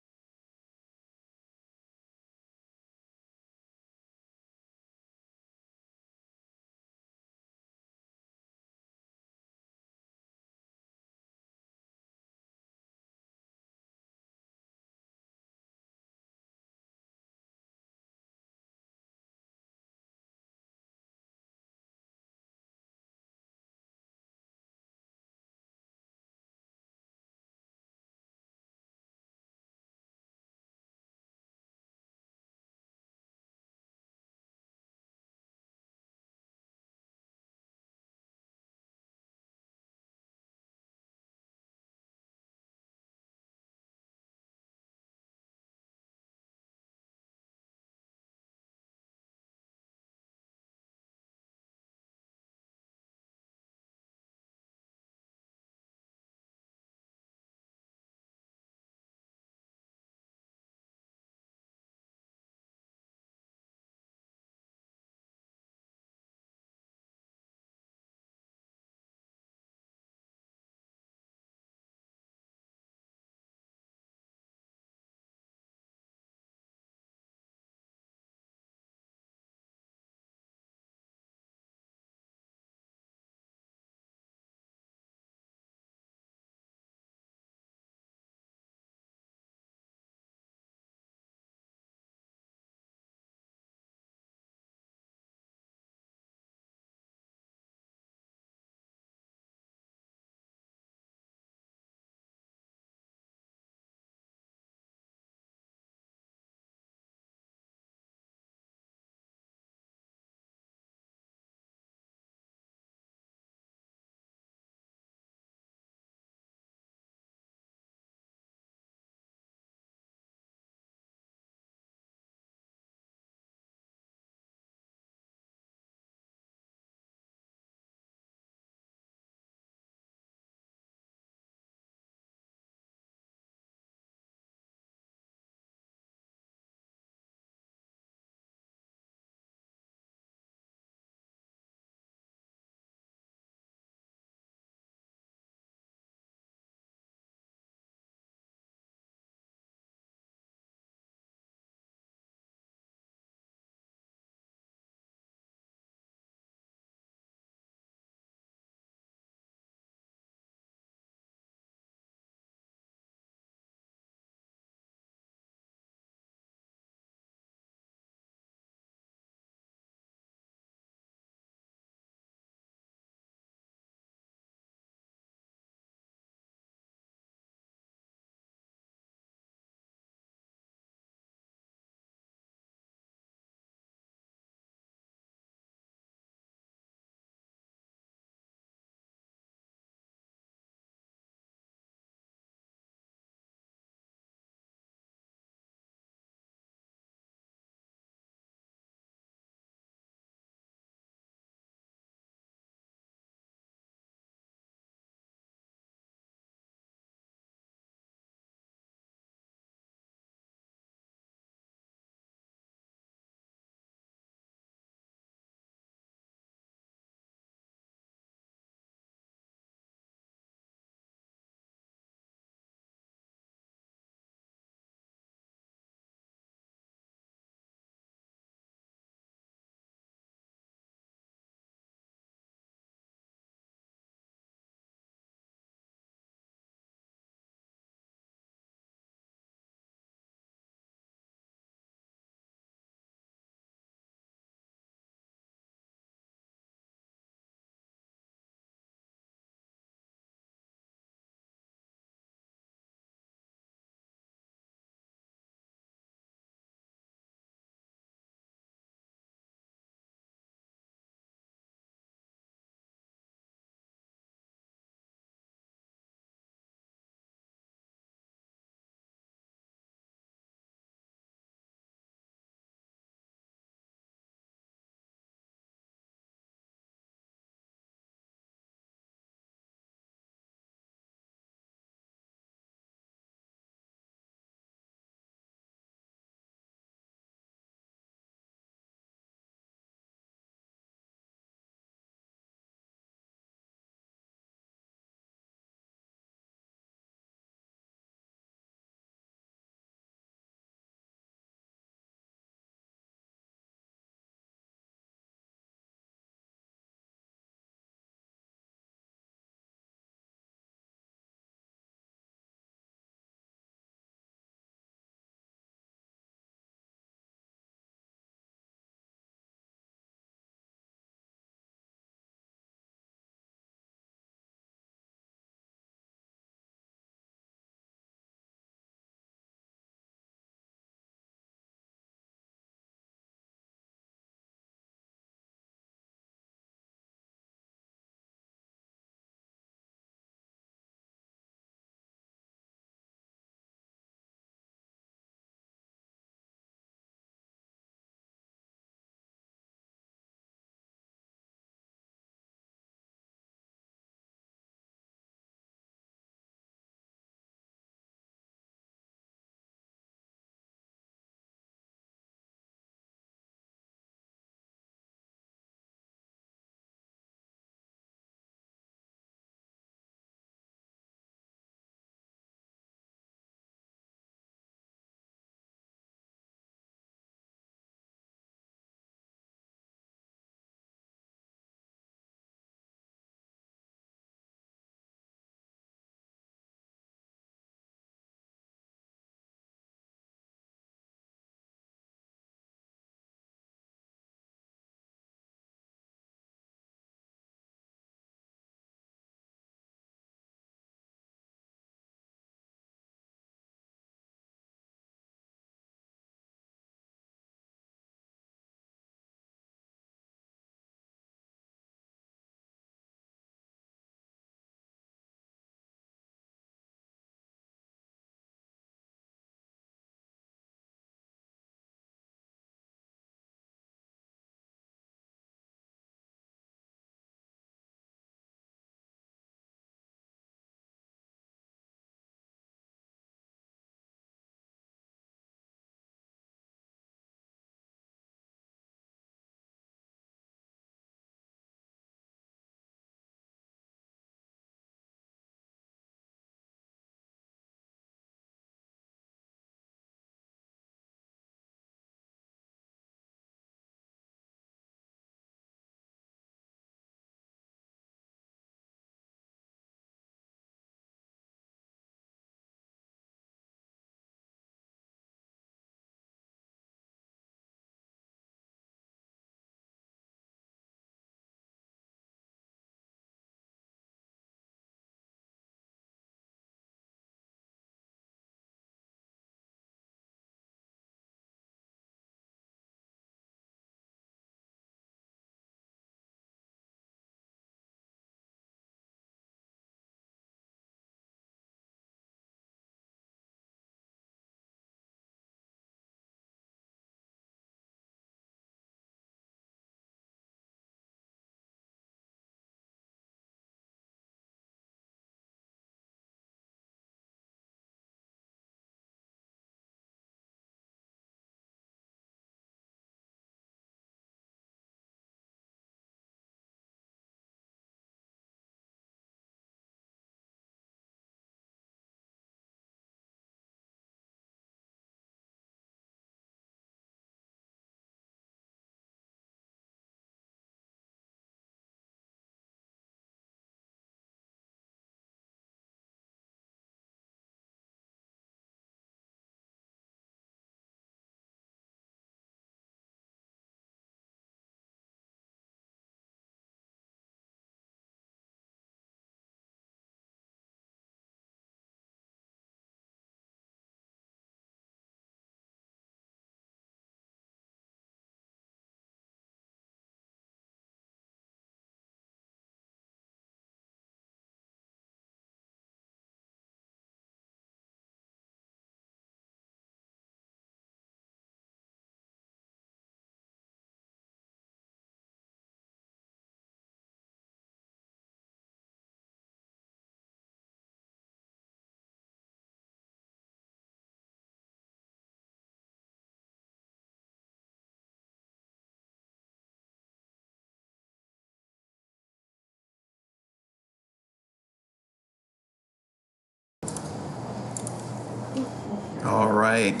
Speaker 1: All right,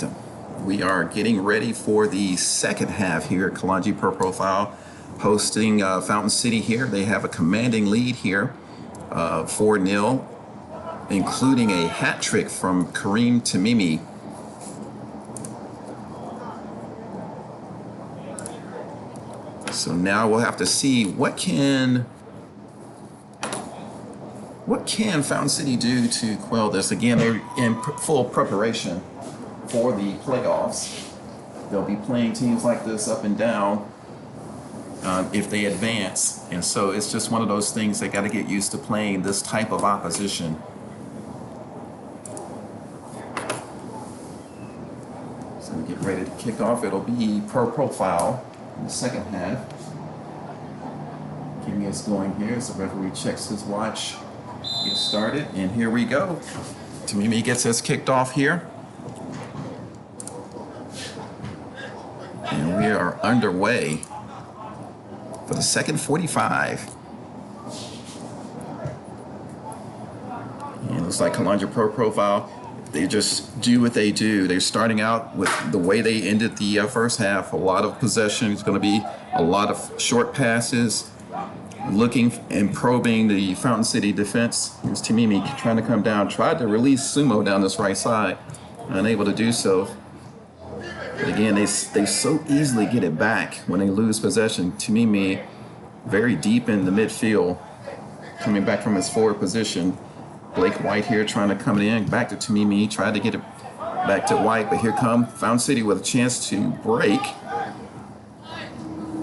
Speaker 1: we are getting ready for the second half here at Kalonji Pro Profile, hosting Fountain City here. They have a commanding lead here, 4-0, including a hat trick from Kareem Tamimi. So now we'll have to see what can Fountain City do to quell this. Again, they're in full preparation for the playoffs. They'll be playing teams like this up and down if they advance. And so it's just one of those things they got to get used to playing this type of opposition. So we get ready to kick off. It'll be per profile in the second half. Getting us going here as the referee checks his watch. Get started, and here we go. Tamimi gets us kicked off here. And we are underway for the second 45. And it looks like Kalonji Pro Profile, they just do what they do. They're starting out with the way they ended the first half. A lot of possession. It's going to be a lot of short passes, looking and probing the Fountain City defense. Here's Tamimi trying to come down, tried to release Sumo down this right side, unable to do so. But again, they so easily get it back when they lose possession. Tamimi very deep in the midfield, coming back from his forward position. Blake White here trying to come in, back to Tamimi, tried to get it back to White, but here come Fountain City with a chance to break.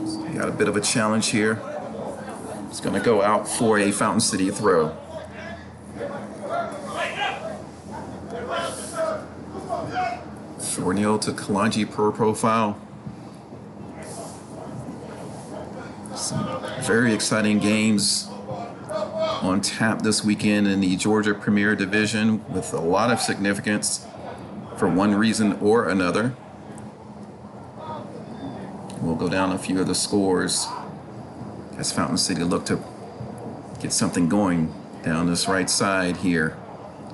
Speaker 1: So got a bit of a challenge here. It's going to go out for a Fountain City throw. Four-0 to Kalonji Pro Profile. Some very exciting games on tap this weekend in the Georgia Premier Division with a lot of significance for one reason or another. We'll go down a few of the scores as Fountain City look to get something going down this right side here.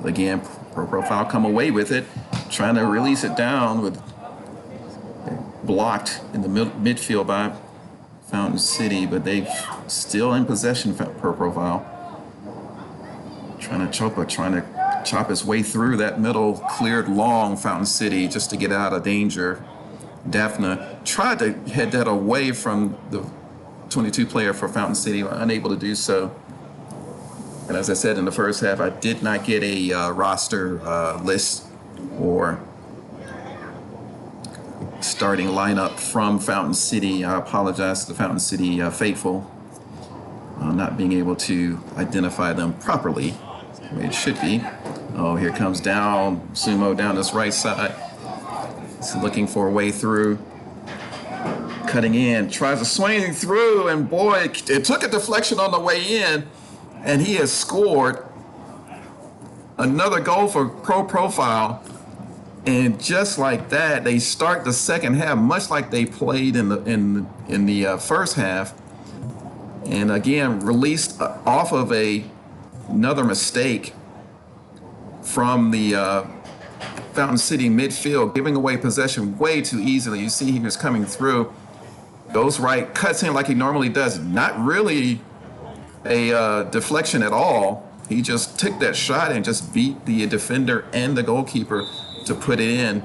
Speaker 1: Again, Pro Profile come away with it, trying to release it down, with blocked in the midfield by Fountain City, but they've still in possession. Pro Profile trying to chop his way through that middle, cleared long Fountain City just to get out of danger. Daphne tried to head that away from the 22 player for Fountain City, unable to do so. And as I said in the first half, I did not get a roster list or starting lineup from Fountain City. I apologize to the Fountain City faithful, not being able to identify them properly the way it should be. Oh, here comes down Sumo down this right side. He's looking for a way through. Cutting in, tries to swing through, and boy, it took a deflection on the way in, and he has scored another goal for Pro Profile. And just like that, they start the second half much like they played in the first half, and again released off of another mistake from the Fountain City midfield, giving away possession way too easily. You see he was coming through. Goes right, cuts in like he normally does. Not really a deflection at all. He just took that shot and just beat the defender and the goalkeeper to put it in.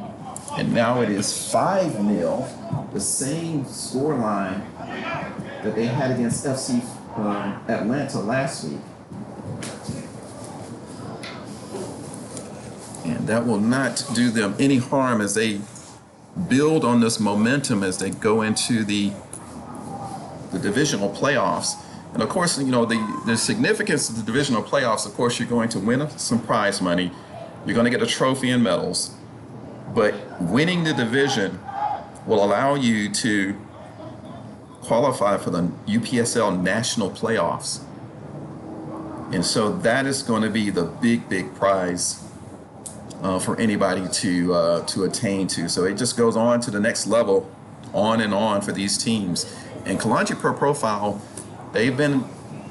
Speaker 1: And now it is 5-0, the same scoreline that they had against FC Atlanta last week. And that will not do them any harm as they build on this momentum as they go into the divisional playoffs. And of course, you know, the significance of the divisional playoffs, of course, you're going to win some prize money. You're going to get a trophy and medals. But winning the division will allow you to qualify for the UPSL national playoffs. And so that is going to be the big prize for anybody to attain to. So it just goes on to the next level, on and on for these teams. And Kalonji Pro Profile, they've been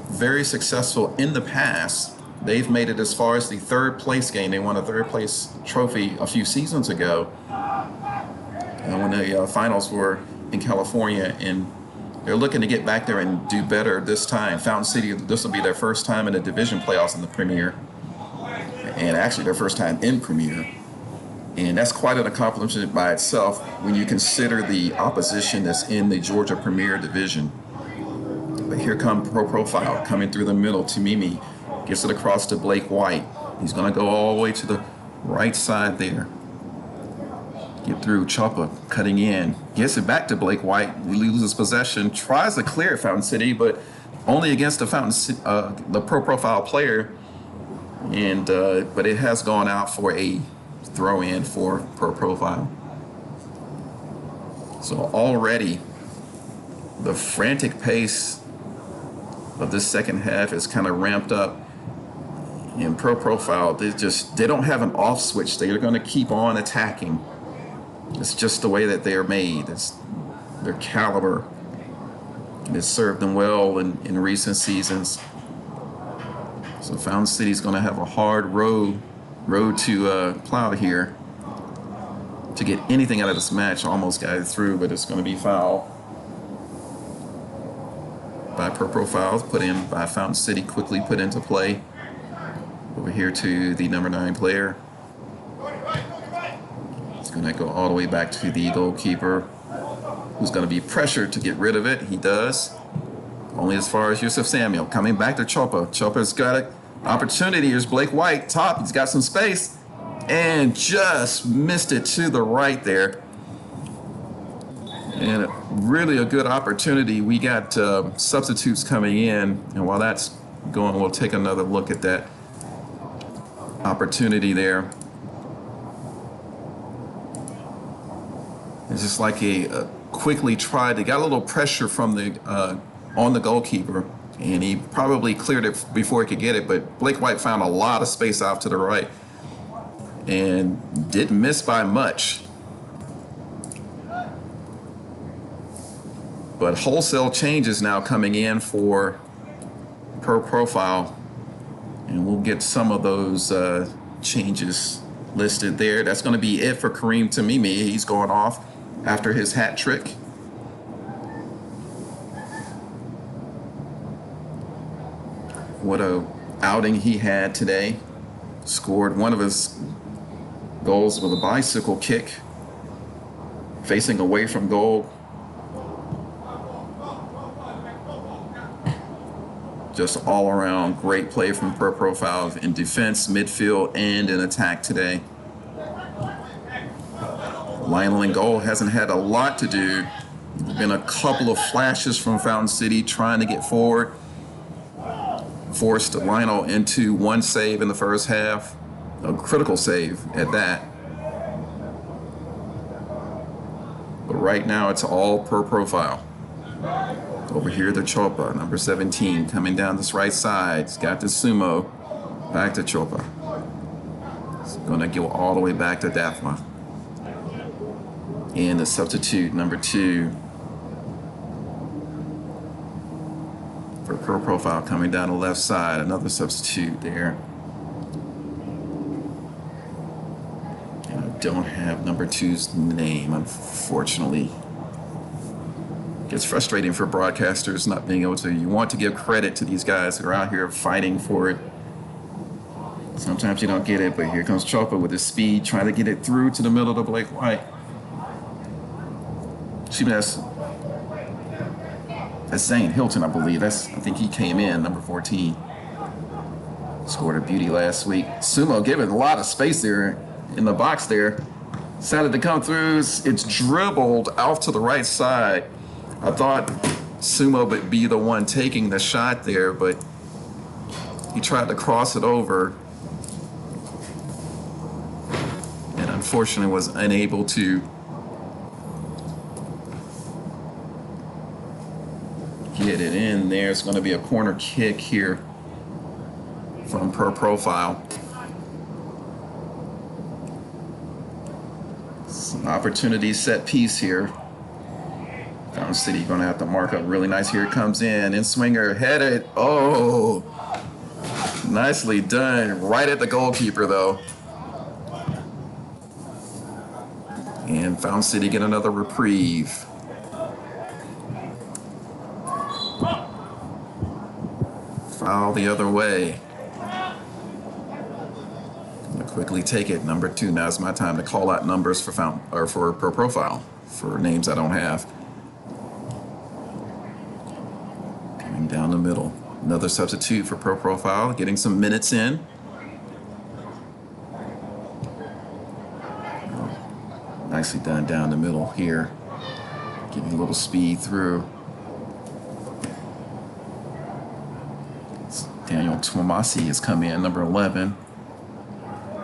Speaker 1: very successful in the past They've made it as far as the third place game. They won a third place trophy a few seasons ago when the finals were in California, and they're looking to get back there and do better this time. Fountain City, this will be their first time in the division playoffs in the Premier, and actually their first time in Premier. And that's quite an accomplishment by itself when you consider the opposition that's in the Georgia Premier Division. But here comes Pro Profile coming through the middle to Mimi. Gets it across to Blake White. He's going to go all the way to the right side there. Get through. Chopper cutting in. Gets it back to Blake White. He loses possession. Tries to clear it, Fountain City, but only against the Pro Profile player. And but it has gone out for a throw in for Pro Profile. So already the frantic pace of this second half is kind of ramped up. In Pro Profile, they don't have an off switch. They're going to keep on attacking. It's just the way that they are made. It's their caliber. And it's served them well in recent seasons. So Fountain City's going to have a hard road to plow here to get anything out of this match. Almost got it through, but it's going to be foul by Pro Profile, put in by Fountain City, quickly put into play. Over here to the number 9 player. It's going to go all the way back to the goalkeeper, who's going to be pressured to get rid of it. He does. Only as far as Yusuf Samuel. Coming back to Chopper. Chopper's got an opportunity. Here's Blake White, top. He's got some space. And just missed it to the right there. And really a good opportunity. We got substitutes coming in. And while that's going, we'll take another look at that opportunity there. It's just like a quickly tried. They got a little pressure from the on the goalkeeper, and he probably cleared it before he could get it. But Blake White found a lot of space out to the right and didn't miss by much. But wholesale changes now coming in for Pro Profile. And we'll get some of those changes listed there. That's going to be it for Kareem Tamimi. He's going off after his hat trick. What a outing he had today. Scored one of his goals with a bicycle kick, facing away from goal. Just all around great play from Pro Profile in defense, midfield, and in attack today. Lionel in goal hasn't had a lot to do. There's been a couple of flashes from Fountain City trying to get forward. Forced Lionel into one save in the first half, a critical save at that. But right now it's all Pro Profile. Over here to Chopa, number 17, coming down this right side. He's got the Sumo. Back to Chopa. He's going to go all the way back to Daphma. And the substitute, number 2. For Pro Profile, coming down the left side. Another substitute there. And I don't have number 2's name, unfortunately. It's frustrating for broadcasters not being able to. You want to give credit to these guys who are out here fighting for it. Sometimes you don't get it, but here comes Chopa with his speed, trying to get it through to the middle of the Blake White. That's Zane Hilton, I believe. I think he came in, number 14. Scored a beauty last week. Sumo given a lot of space there in the box there. Decided to come through. It's dribbled out to the right side. I thought Sumo would be the one taking the shot there, but he tried to cross it over and unfortunately was unable to get it in there. It's going to be a corner kick here from Pro Profile. Some opportunity set piece here. Fountain City going to have to mark up really nice. Here it comes in swinger, headed. Oh, Nicely done. Right at the goalkeeper, though. And Fountain City get another reprieve. Foul the other way. Gonna quickly take it. Number 2. Now's my time to call out numbers for Fountain or for Pro Profile for names I don't have. Coming down the middle. Another substitute for Pro Profile, getting some minutes in. Nicely done down the middle here. Getting a little speed through. Daniel Twamasi has come in, number 11.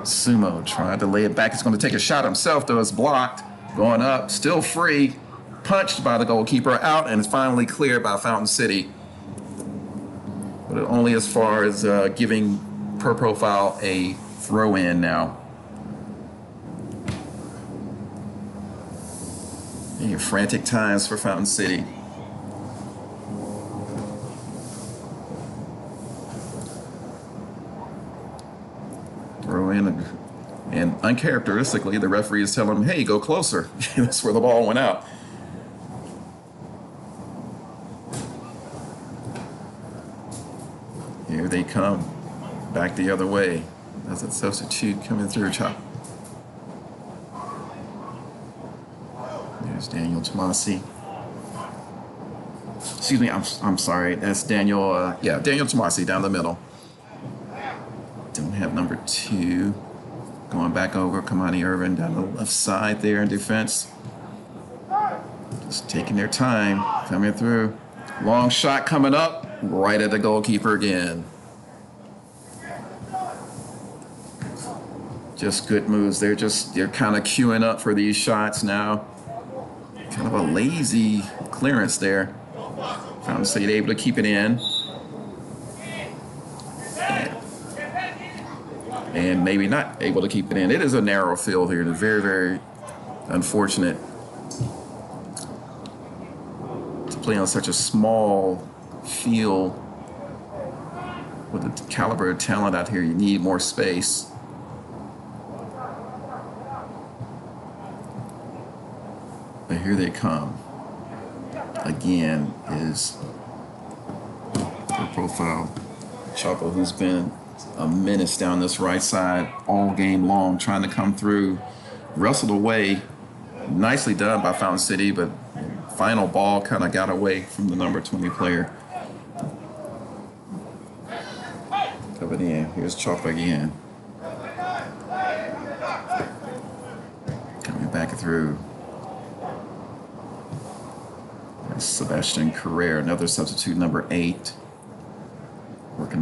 Speaker 1: Sumo tried to lay it back. He's going to take a shot himself, though it's blocked. Going up, still free. Punched by the goalkeeper, out, and finally cleared by Fountain City. But only as far as giving Pro Profile a throw-in now. And frantic times for Fountain City. Throw in, and uncharacteristically, the referee is telling him, hey, go closer. That's where the ball went out. Here they come, back the other way. That's a substitute coming through, Chop. There's Daniel Tomasi. Excuse me, I'm sorry. That's Daniel, Daniel Tomasi down the middle. Don't have number 2. Going back over, Kamani Irvin down the left side there in defense. Just taking their time, coming through. Long shot coming up, right at the goalkeeper again. Just good moves. They're kind of queuing up for these shots now. Kind of a lazy clearance there. Fountain State able to keep it in. And maybe not able to keep it in. It is a narrow field here. It's very, very unfortunate to play on such a small field. With the caliber of talent out here, you need more space. But here they come. Again is Pro Profile. Chapo, who's been a menace down this right side all game long, trying to come through, wrestled away. Nicely done by Fountain City, but final ball kind of got away from the number 20 player. Coming in, here's Chopper again. Coming back through. There's Sebastian Carrere, another substitute, number 8. Working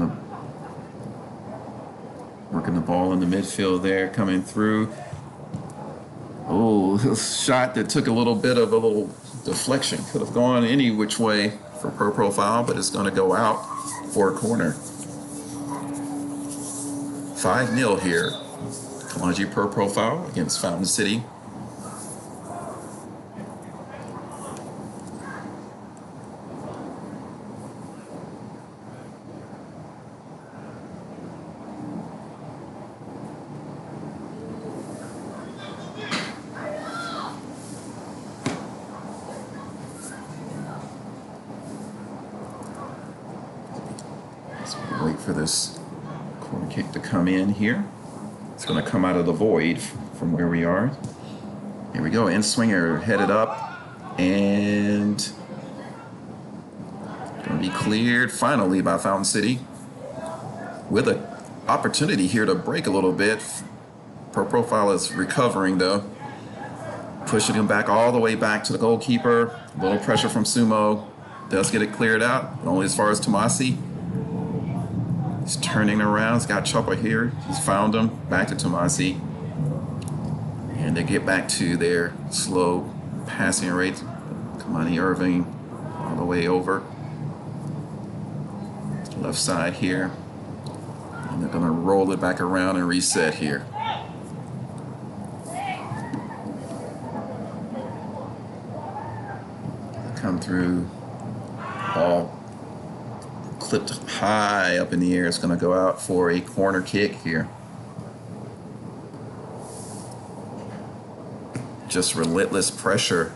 Speaker 1: the ball in the midfield there, coming through. Oh, shot that took a little deflection. Could have gone any which way for Pro Profile, but it's going to go out for a corner. 5-0 here. Kalonji Pro Profile against Fountain City. Wait for this corner kick to come in here. It's going to come out of the void from where we are. Here we go. In swinger headed up and going to be cleared finally by Fountain City with an opportunity here to break a little bit. Pro Profile is recovering though. Pushing him back all the way back to the goalkeeper. A little pressure from Sumo. Does get it cleared out, but only as far as Tomasi. He's turning around. He's got Chopper here. He's found him. Back to Tomasi. And they get back to their slow passing rate. Kamani Irving all the way over. Left side here. And they're going to roll it back around and reset here. Come through. Ball clipped high up in the air. It's going to go out for a corner kick here. Just relentless pressure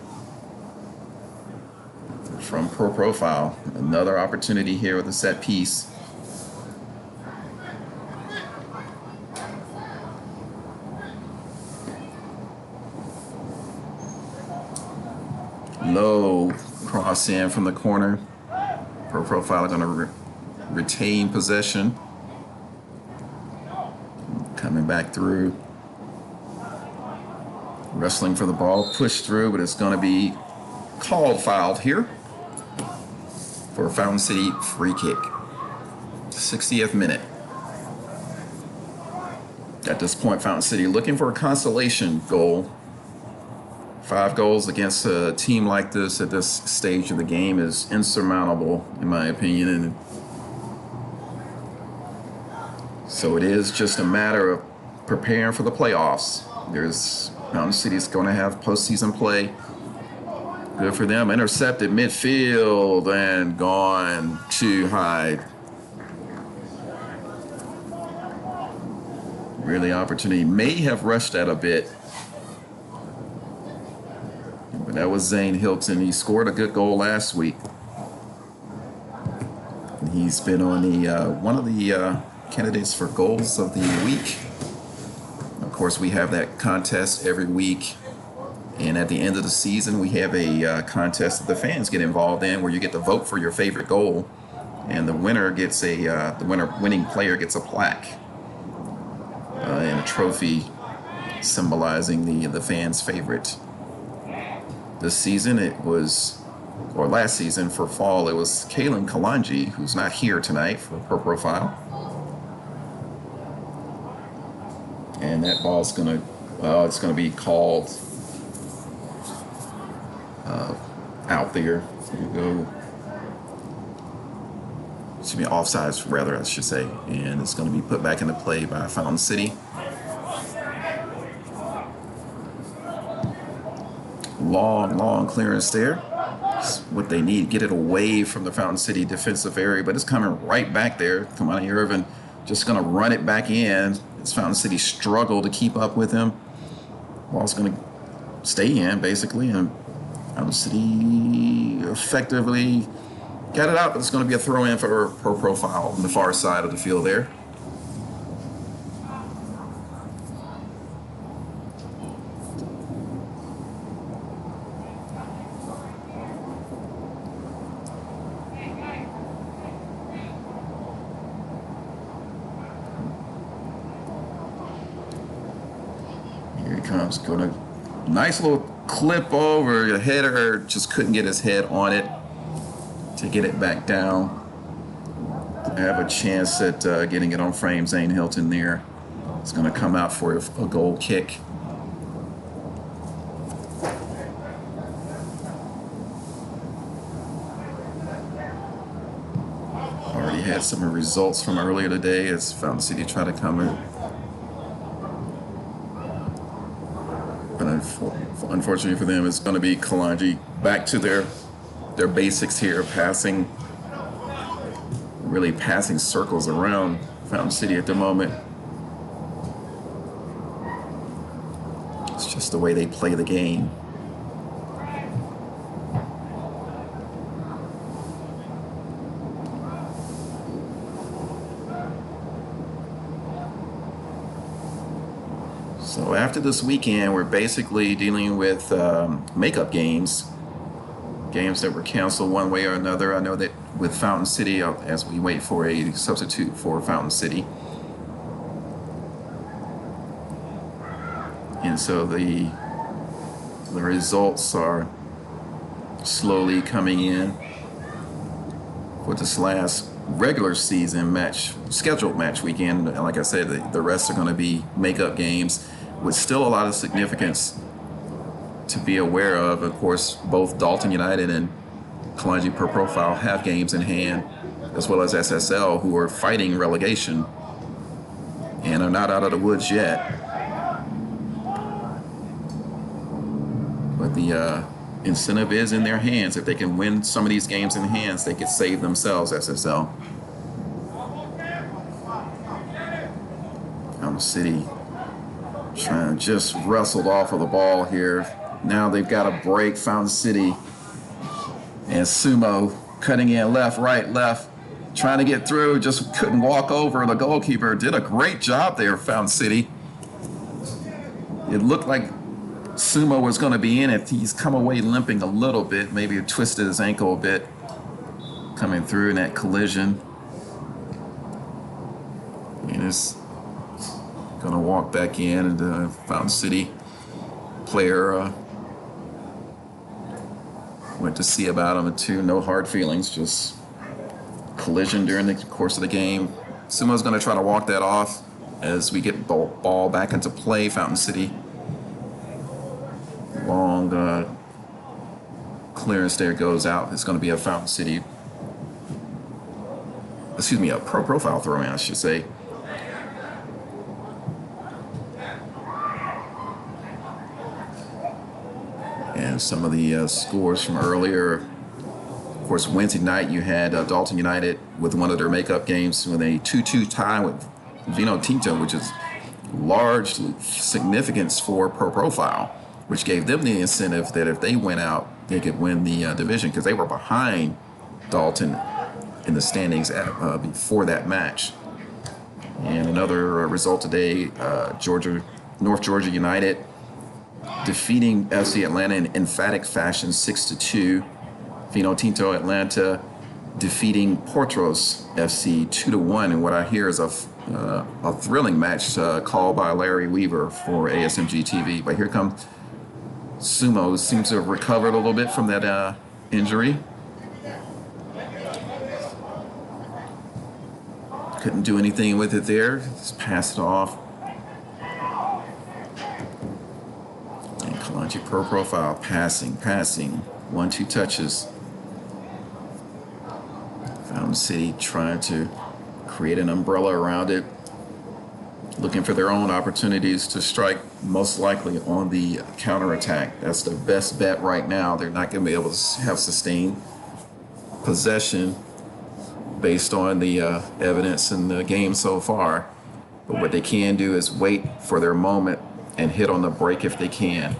Speaker 1: from Pro Profile. Another opportunity here with a set piece. Low cross in from the corner. Pro Profile going to retain possession. Coming back through. Wrestling for the ball, pushed through, but it's going to be called fouled here for a Fountain City free kick. 60th minute. At this point, Fountain City looking for a consolation goal. 5 goals against a team like this at this stage of the game is insurmountable, in my opinion. And so it is just a matter of preparing for the playoffs. Fountain City's going to have postseason play. Good for them. Intercepted midfield and gone too high. Really, opportunity may have rushed that a bit. But that was Zane Hilton. He scored a good goal last week. He's been on the one of the candidates for goals of the week. Of course, we have that contest every week. And at the end of the season, we have a contest that the fans get involved in where you get to vote for your favorite goal. And the winner gets winning player gets a plaque and a trophy symbolizing the fans' favorite. This season last season for fall, it was Kalonji, who's not here tonight for Pro Profile. And that ball's it's gonna be called out there. So you go, should be offsides rather, I should say, and it's going to be put back into play by Fountain City. Long clearance there. It's what they need. Get it away from the Fountain City defensive area, but it's coming right back there. Kamani Irvin just going to run it back in. It's Fountain City struggle to keep up with him. Ball's going to stay in, basically, and Fountain City effectively got it out, but it's going to be a throw-in for Pro Profile on the far side of the field there. Here he comes, going to nice little clip over the header, just couldn't get his head on it to get it back down. I have a chance at getting it on frame. Zane Hilton there. It's going to come out for a goal kick. Already had some results from earlier today as Fountain City tried to come in. But unfortunately for them, it's going to be Kalonji back to their basics here, really passing circles around Fountain City at the moment. It's just the way they play the game. So after this weekend, we're basically dealing with makeup games that were canceled one way or another. I know that with Fountain City, as we wait for a substitute for Fountain City. And so the results are slowly coming in for this last regular season scheduled match weekend. And like I said, the rest are going to be makeup games with still a lot of significance to be aware of. Of course, both Dalton United and Kalonji Pro Profile have games in hand, as well as SSL, who are fighting relegation and are not out of the woods yet. But the incentive is in their hands. If they can win some of these games in hands, they could save themselves, SSL. Fountain City trying to just wrestled off of the ball here. Now they've got a break. Fountain City and Sumo cutting in left, right, left, trying to get through, just couldn't walk over. The goalkeeper did a great job there, Fountain City. It looked like Sumo was going to be in it. He's come away limping a little bit, maybe twisted his ankle a bit coming through in that collision. And it's going to walk back in, and the Fountain City player went to see about him too. No hard feelings, just collision during the course of the game. Sumo's going to try to walk that off as we get ball back into play. Fountain City, long clearance there, goes out. It's going to be a Fountain City, excuse me, a profile throw in, I should say. And some of the scores from earlier. Of course, Wednesday night you had Dalton United with one of their makeup games with a 2-2 tie with Vino Tinto, which is large significance for Pro Profile, which gave them the incentive that if they went out, they could win the division, because they were behind Dalton in the standings before that match. And another result today, North Georgia United defeating FC Atlanta in emphatic fashion 6-2. Vino Tinto Atlanta defeating Portros FC 2-1, and what I hear is a thrilling match called by Larry Weaver for ASMG TV. But here comes Sumo. Seems to have recovered a little bit from that injury. Couldn't do anything with it there. Just passed it off. And Kalonji Pro Profile passing, 1-2 touches. Fountain City trying to create an umbrella around it, looking for their own opportunities to strike, most likely on the counterattack. That's their best bet right now. They're not going to be able to have sustained possession based on the evidence in the game so far. But what they can do is wait for their moment and hit on the break if they can.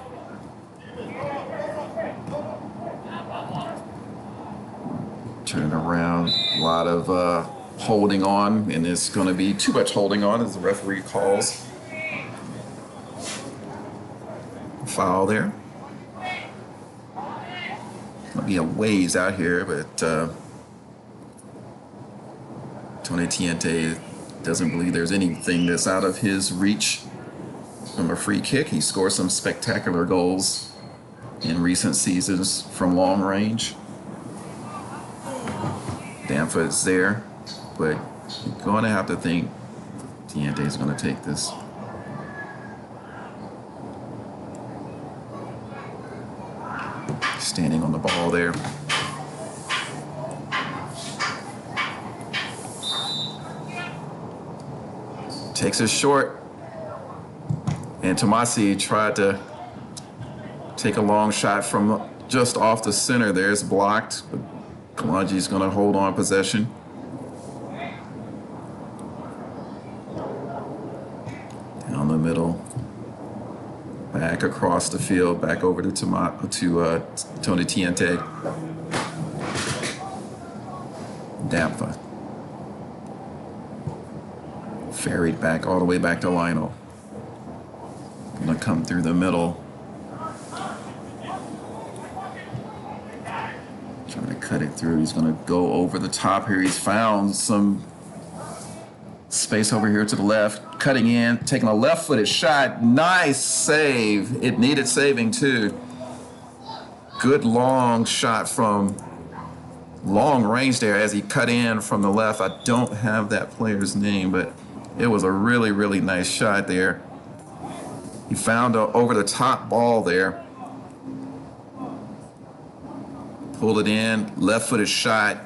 Speaker 1: Turning around, a lot of holding on, and it's going to be too much holding on as the referee calls foul there. Might be a ways out here, but Tony Tiente doesn't believe there's anything that's out of his reach from a free kick. He scored some spectacular goals in recent seasons from long range. Danfa is there, but you're going to have to think Tiente is going to take this. Standing on the ball there. Takes it short, and Tomasi tried to take a long shot from just off the center there. It's blocked, but Kalonji's going to hold on possession. Down the middle, back across the field, back over to Tony Tiente. Dampa. Ferried back all the way back to Lionel. Gonna come through the middle. Trying to cut it through. He's gonna go over the top here. He's found some space over here to the left. Cutting in, taking a left-footed shot. Nice save. It needed saving too. Good long shot from long range there as he cut in from the left. I don't have that player's name, but it was a really, really nice shot there. He found a over-the-top ball there. Pulled it in, left-footed shot.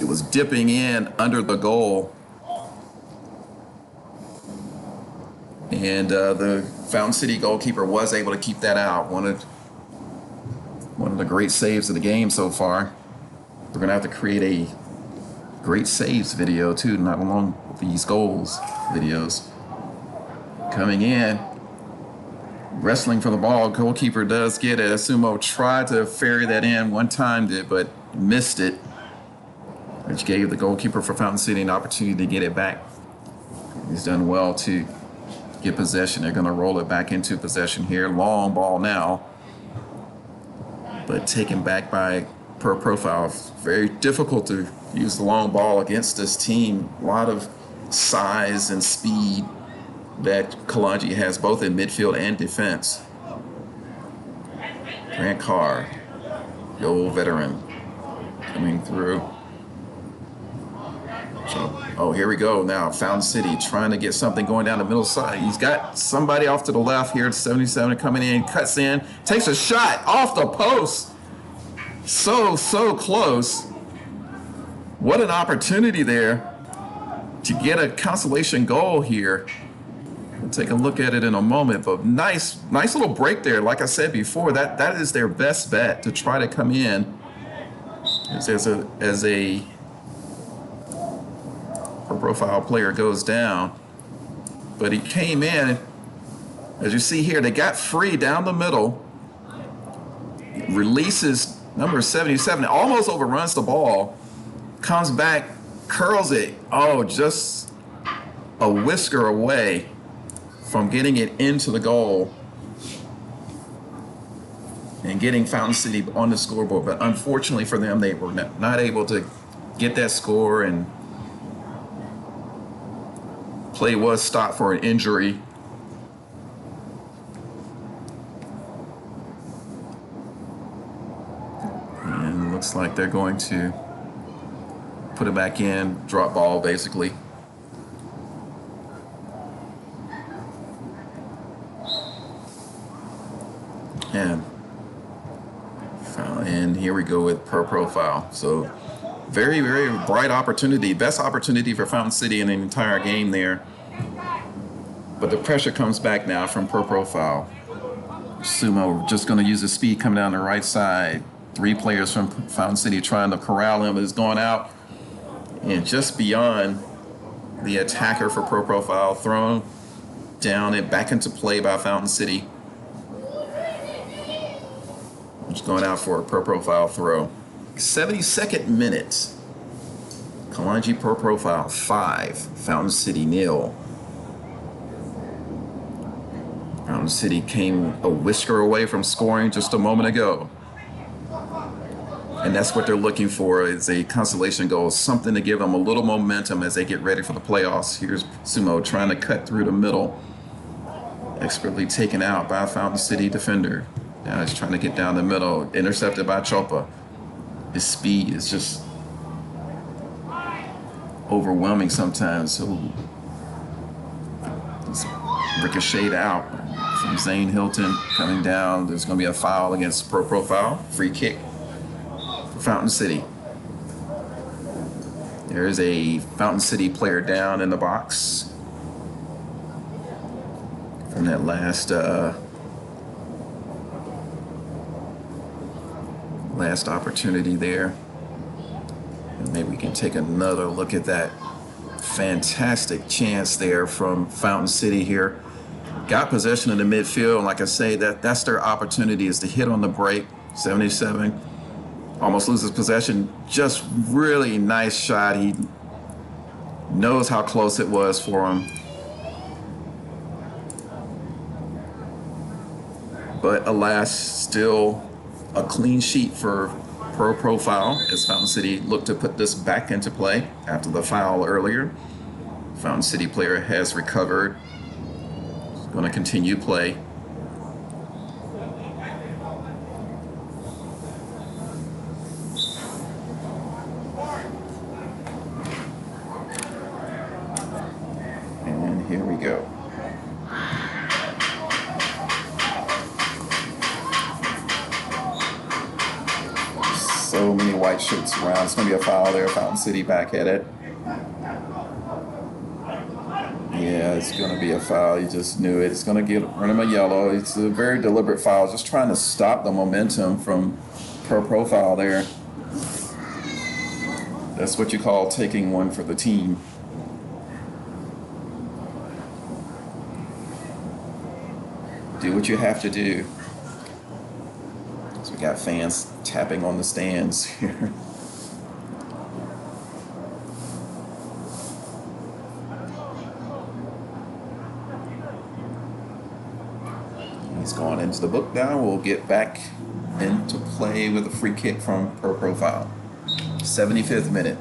Speaker 1: It was dipping in under the goal. And the Fountain City goalkeeper was able to keep that out. One of the great saves of the game so far. We're going to have to create a great saves video too, not along with these goals videos. Coming in, wrestling for the ball. Goalkeeper does get it. Sumo tried to ferry that in, one timed it, but missed it, which gave the goalkeeper for Fountain City an opportunity to get it back. He's done well to get possession. They're going to roll it back into possession here. Long ball now, but taken back by Per Profile. Very difficult to use the long ball against this team. A lot of size and speed that Kalonji has both in midfield and defense. Grant Carr, the old veteran, coming through. So, oh, here we go now. Fountain City trying to get something going down the middle side. He's got somebody off to the left here at 77 coming in, cuts in, takes a shot off the post. So close. What an opportunity there to get a consolation goal here. We'll take a look at it in a moment, but nice little break there. Like I said before, that is their best bet to try to come in as a profile player goes down. But he came in, as you see here, they got free down the middle, releases number 77, almost overruns the ball, comes back, curls it, just a whisker away from getting it into the goal and getting Fountain City on the scoreboard. But unfortunately for them, they were not able to get that score, and play was stopped for an injury. And it looks like they're going to put it back in, drop ball basically. And here we go with Per Profile. So very, very bright opportunity, best opportunity for Fountain City in the entire game there. But the pressure comes back now from Per Profile. Sumo just going to use the speed coming down the right side. 3 players from Fountain City trying to corral him. Is going out and just beyond the attacker for Per Profile, thrown down and back into play by Fountain City. Just going out for a Per Profile throw. 72nd minute. Kalonji Per Profile 5, Fountain City 0. Fountain City came a whisker away from scoring just a moment ago. And that's what they're looking for, is a consolation goal, something to give them a little momentum as they get ready for the playoffs. Here's Sumo trying to cut through the middle. Expertly taken out by a Fountain City defender. Now he's trying to get down the middle, intercepted by Chopa. His speed is just overwhelming sometimes. So it's ricocheted out from Zane Hilton coming down. There's going to be a foul against Per Profile. Free kick for Fountain City. There's a Fountain City player down in the box from that last opportunity there. And maybe we can take another look at that fantastic chance there from Fountain City here. Got possession in the midfield, and like I say, that's their opportunity, is to hit on the break. 77 almost loses possession. Just really nice shot. He knows how close it was for him. But alas, still a clean sheet for Per Profile as Fountain City looked to put this back into play after the foul earlier. Fountain City player has recovered. He's going to continue play. And here we go. So many white shirts around. It's going to be a foul there. Fountain City back at it. Yeah, it's going to be a foul. You just knew it. It's going to run him a yellow. It's a very deliberate foul, just trying to stop the momentum from Per Profile there. That's what you call taking one for the team. what you have to do. So we got fans tapping on the stands here. He's going into the book now. We'll get back into play with a free kick from Pro Profile. 75th minute.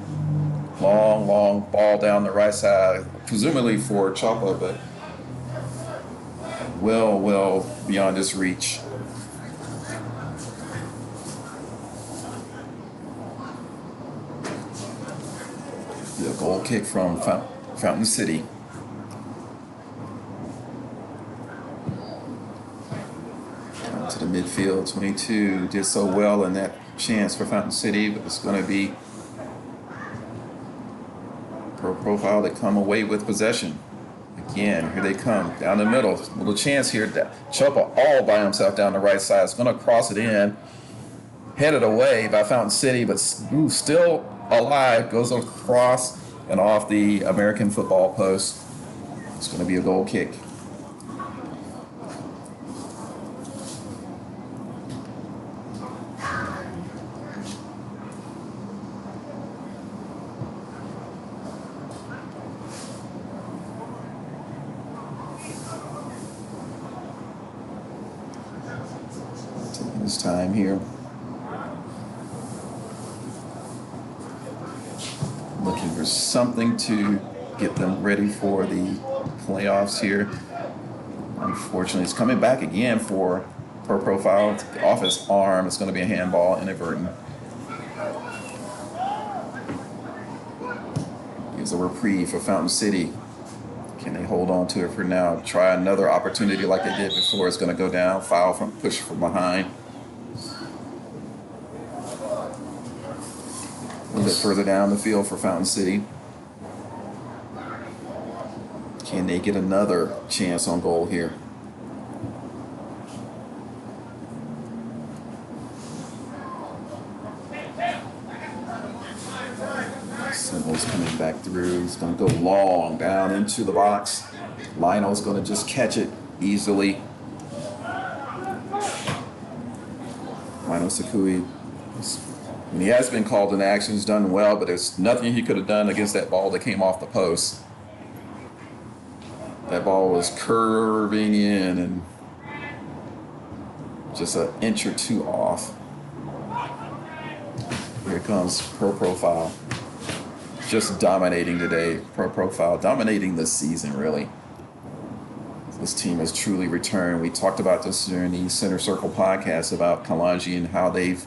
Speaker 1: Long ball down the right side, presumably for Choppa, but well beyond his reach. The goal kick from Fountain City. Down to the midfield, 22 did so well in that chance for Fountain City, but it's going to be Pro Profile that come away with possession. Again, here they come down the middle. Little chance here. Choppa all by himself down the right side. It's going to cross it in. Headed away by Fountain City, but still alive. Goes across and off the American football post. It's going to be a goal kick. This time here, looking for something to get them ready for the playoffs here. Unfortunately, it's coming back again for Pro Profile. Off his arm, it's going to be a handball, inadvertent. Gives a reprieve for Fountain City. Can they hold on to it for now? Try another opportunity like they did before. It's going to go down. Foul from push from behind. A little bit further down the field for Fountain City. Can they get another chance on goal here? Symbol's coming back through. He's going to go long down into the box. Lionel's going to just catch it easily. Lionel Sakui, and he has been called in action. He's done well, but there's nothing he could have done against that ball that came off the post. That ball was curving in and just an inch or two off. Here comes Pro Profile. Just dominating today. Pro Profile dominating this season, really. This team has truly returned. We talked about this during the Center Circle podcast about Kalonji and how they've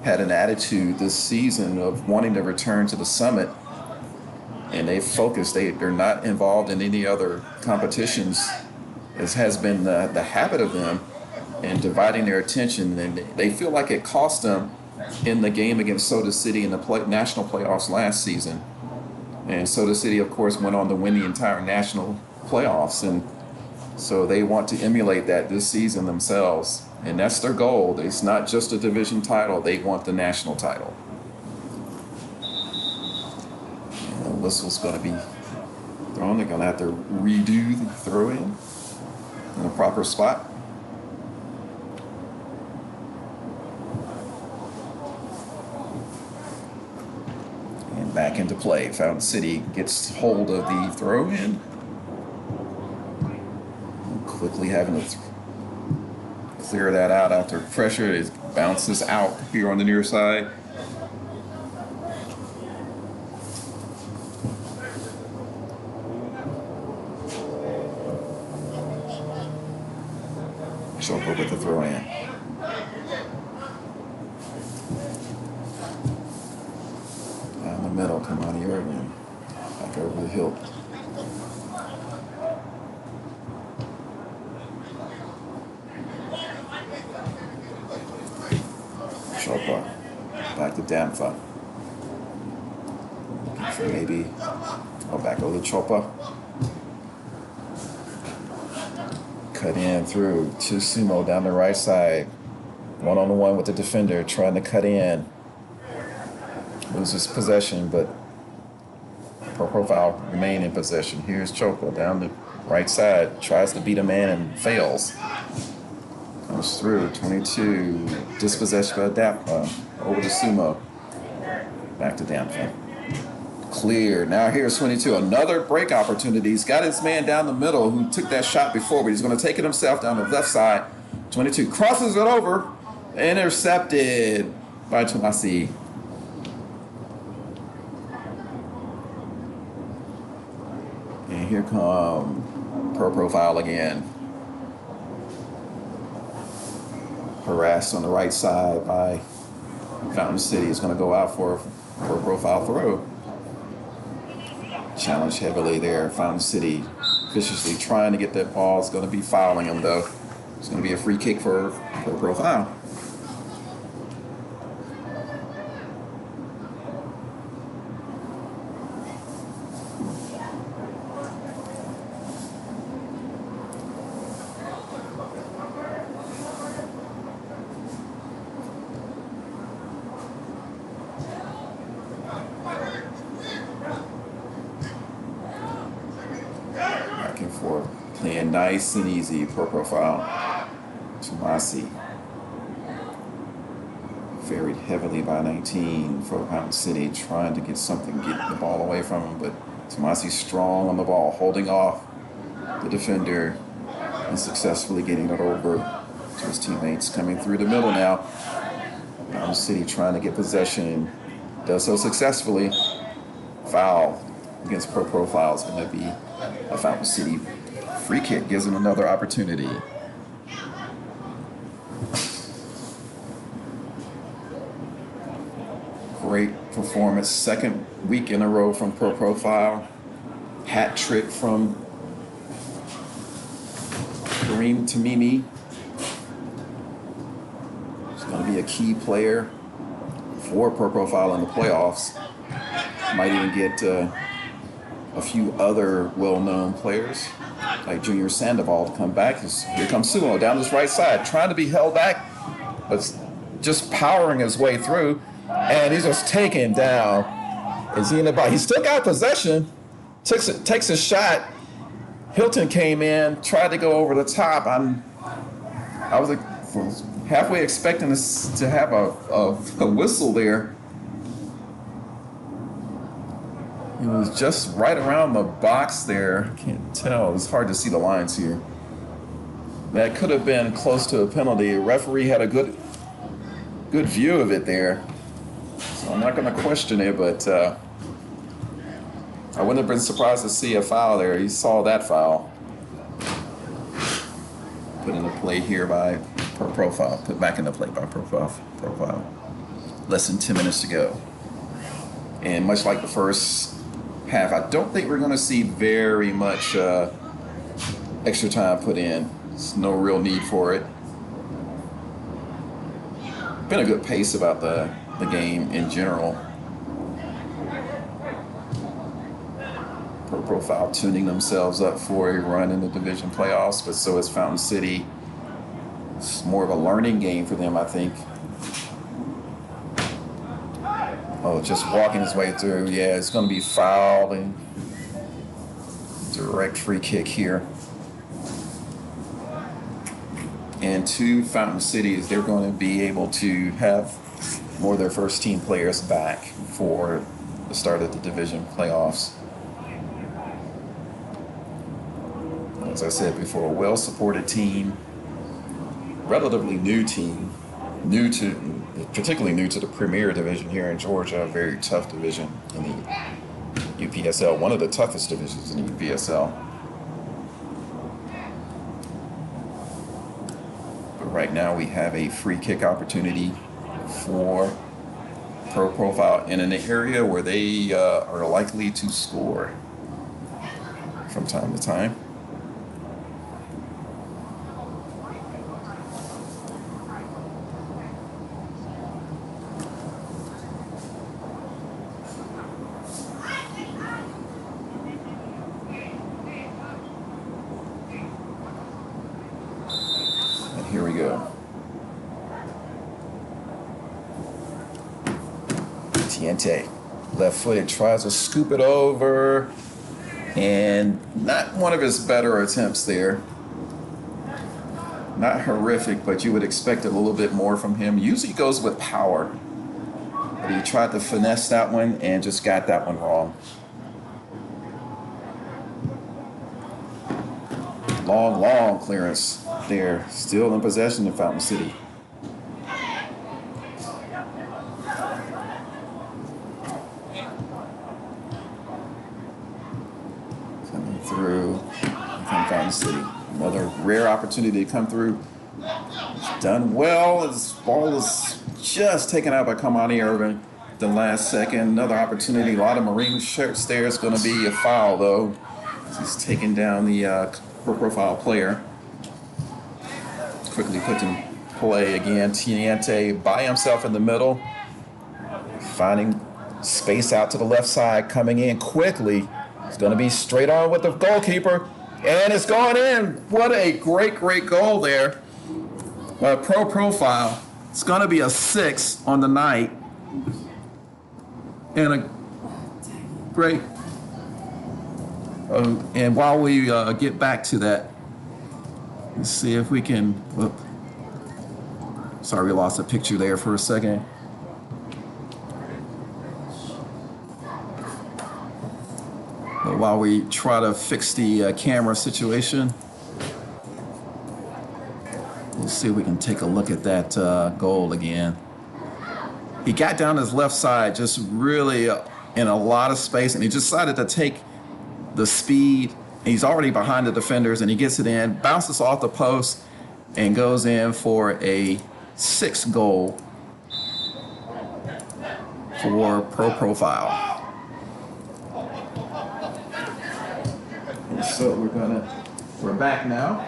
Speaker 1: had an attitude this season of wanting to return to the summit. And they've focused. They're not involved in any other competitions, as has been the habit of them, and dividing their attention. And they feel like it cost them in the game against Soda City in the national playoffs last season. And Soda City, of course, went on to win the entire national playoffs. And so they want to emulate that this season themselves. And that's their goal. It's not just a division title. They want the national title. And the whistle's going to be thrown. They're going to have to redo the throw-in in a proper spot. And back into play. Fountain City gets hold of the throw-in. Quickly having to clear that out after pressure. It bounces out here on the near side. Choppa with the throw in. Down the middle, Kamani Irvin. Back over the hill. Choppa. Back to Damfa. Looking for maybe. Oh, back over to Choppa. Cut in through to Sumo down the right side. One-on-one with the defender, trying to cut in. Loses possession, but Pro Profile remain in possession. Here's Choppa down the Right side, tries to beat a man and fails. Comes through, 22, dispossessed by Dappa, over to Sumo. Back to Danfa. Clear. Now here's 22. Another break opportunity. He's got his man down the middle who took that shot before, but he's going to take it himself down the left side. 22 crosses it over. Intercepted by Tomasi. And here come Pro Profile again. Harassed on the right side by Fountain City. Is going to go out for a Pro Profile throw. Challenged heavily there. Fountain City viciously trying to get that ball. It's going to be fouling him though. It's going to be a free kick for Pro Profile. For playing nice and easy Pro Profile. Tomasi ferried heavily by 19 for Fountain City, trying to get something, get the ball away from him, but Tomasi strong on the ball, holding off the defender and successfully getting it over to his teammates. Coming through the middle now. Fountain City trying to get possession, does so successfully. Foul against Pro Profile is going to be a Fountain City free kick. Gives him another opportunity. Great performance. Second week in a row from Pro Profile. Hat trick from Kareem Tamimi. He's going to be a key player for Pro Profile in the playoffs. Might even get a few other well-known players like Junior Sandoval to come back. Here comes Sumo down this right side, trying to be held back, but just powering his way through, and he's just taken down. Is he in the ball? He still got possession, takes a shot. Hilton came in, tried to go over the top. I was halfway expecting this to have a whistle there. It was just right around the box there. Can't tell. It's hard to see the lines here. That could have been close to a penalty. The referee had a good view of it there. So I'm not going to question it, but I wouldn't have been surprised to see a foul there. He saw that foul. Put into play here by Pro Profile. Put back into play by Profile. Less than 10 minutes to go. And much like the first half, I don't think we're going to see very much extra time put in. There's no real need for it. Been a good pace about the game in general. Pro Profile tuning themselves up for a run in the division playoffs, but so is Fountain City. It's more of a learning game for them, I think. Oh, just walking his way through. Yeah, it's going to be fouled and direct free kick here. And to Fountain Cities, they're going to be able to have more of their first team players back for the start of the division playoffs. As I said before, a well-supported team, relatively new team, particularly new to the Premier Division here in Georgia, a very tough division in the UPSL, one of the toughest divisions in the UPSL. But right now we have a free kick opportunity for Pro Profile in an area where they are likely to score from time to time. Here we go. Tiente, left footed, tries to scoop it over. And not one of his better attempts there. Not horrific, but you would expect a little bit more from him. Usually goes with power. But he tried to finesse that one and just got that one wrong. Long clearance there. Still in possession of Fountain City. Coming through from Fountain City. Another rare opportunity to come through. Done well. His ball is just taken out by Kamani Irvin the last second. Another opportunity. A lot of Marine shirts there. It's going to be a foul, though. He's taking down the pro profile player. Quickly put in play again. Tiente by himself in the middle. Finding space out to the left side. Coming in quickly. It's going to be straight on with the goalkeeper. And it's going in. What a great goal there. Pro profile. It's going to be a 6 on the night. And a great. And while we get back to that, let's see if we can. Whoop. Sorry, we lost a picture there for a second. But while we try to fix the camera situation, we'll see if we can take a look at that goal again. He got down his left side, just really in a lot of space, and he decided to take the speed. He's already behind the defenders, and he gets it in, bounces off the post, and goes in for a 6th goal for Pro Profile. And so we're back now.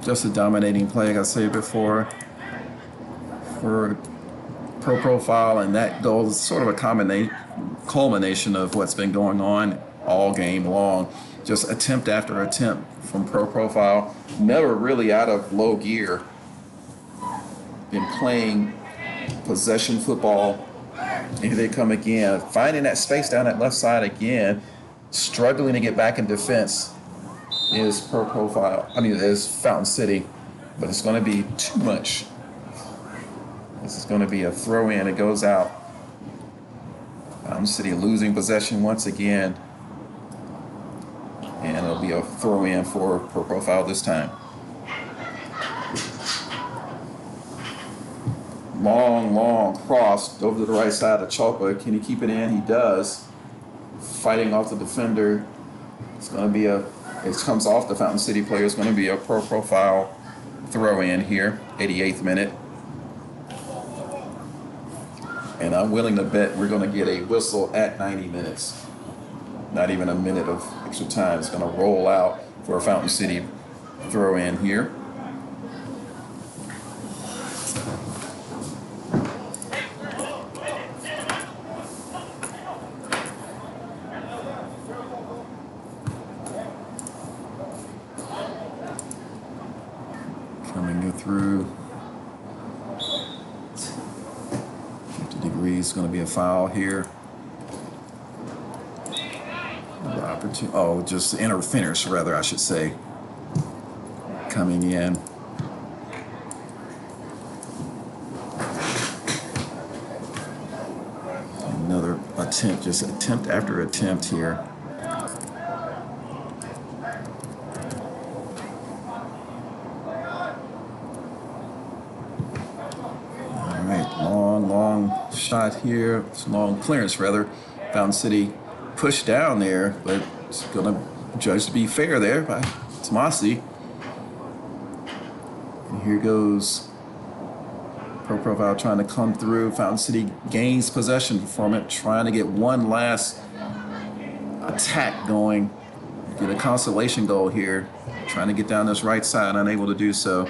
Speaker 1: Just a dominating play, like I said before, for Pro Profile, and that goal is sort of a culmination of what's been going on all game long. Just attempt after attempt from Pro Profile, never really out of low gear. Been playing possession football, and here they come again, finding that space down that left side again, struggling to get back in defense. Is Fountain City, but it's going to be too much. This is going to be a throw in. It goes out. Fountain City losing possession once again, and it'll be a throw in for Pro Profile this time. Long cross over to the right side of Chalpa. Can he keep it in? He does. Fighting off the defender. It's going to be it comes off the Fountain City player. It's going to be a Pro Profile throw in here, 88th minute. And I'm willing to bet we're going to get a whistle at 90 minutes. Not even a minute of extra time. It's going to roll out for a Fountain City throw in here. Coming through 50 degrees, going to be a foul here. Just inner finish, rather, I should say. Coming in. Another attempt, just attempt after attempt here. Long shot here. It's a long clearance, rather. Fountain City pushed down there, but it's going to judge to be fair there by Tomasi. And here goes Pro Profile trying to come through. Fountain City gains possession from it, trying to get one last attack going. Get a consolation goal here. Trying to get down this right side, unable to do so.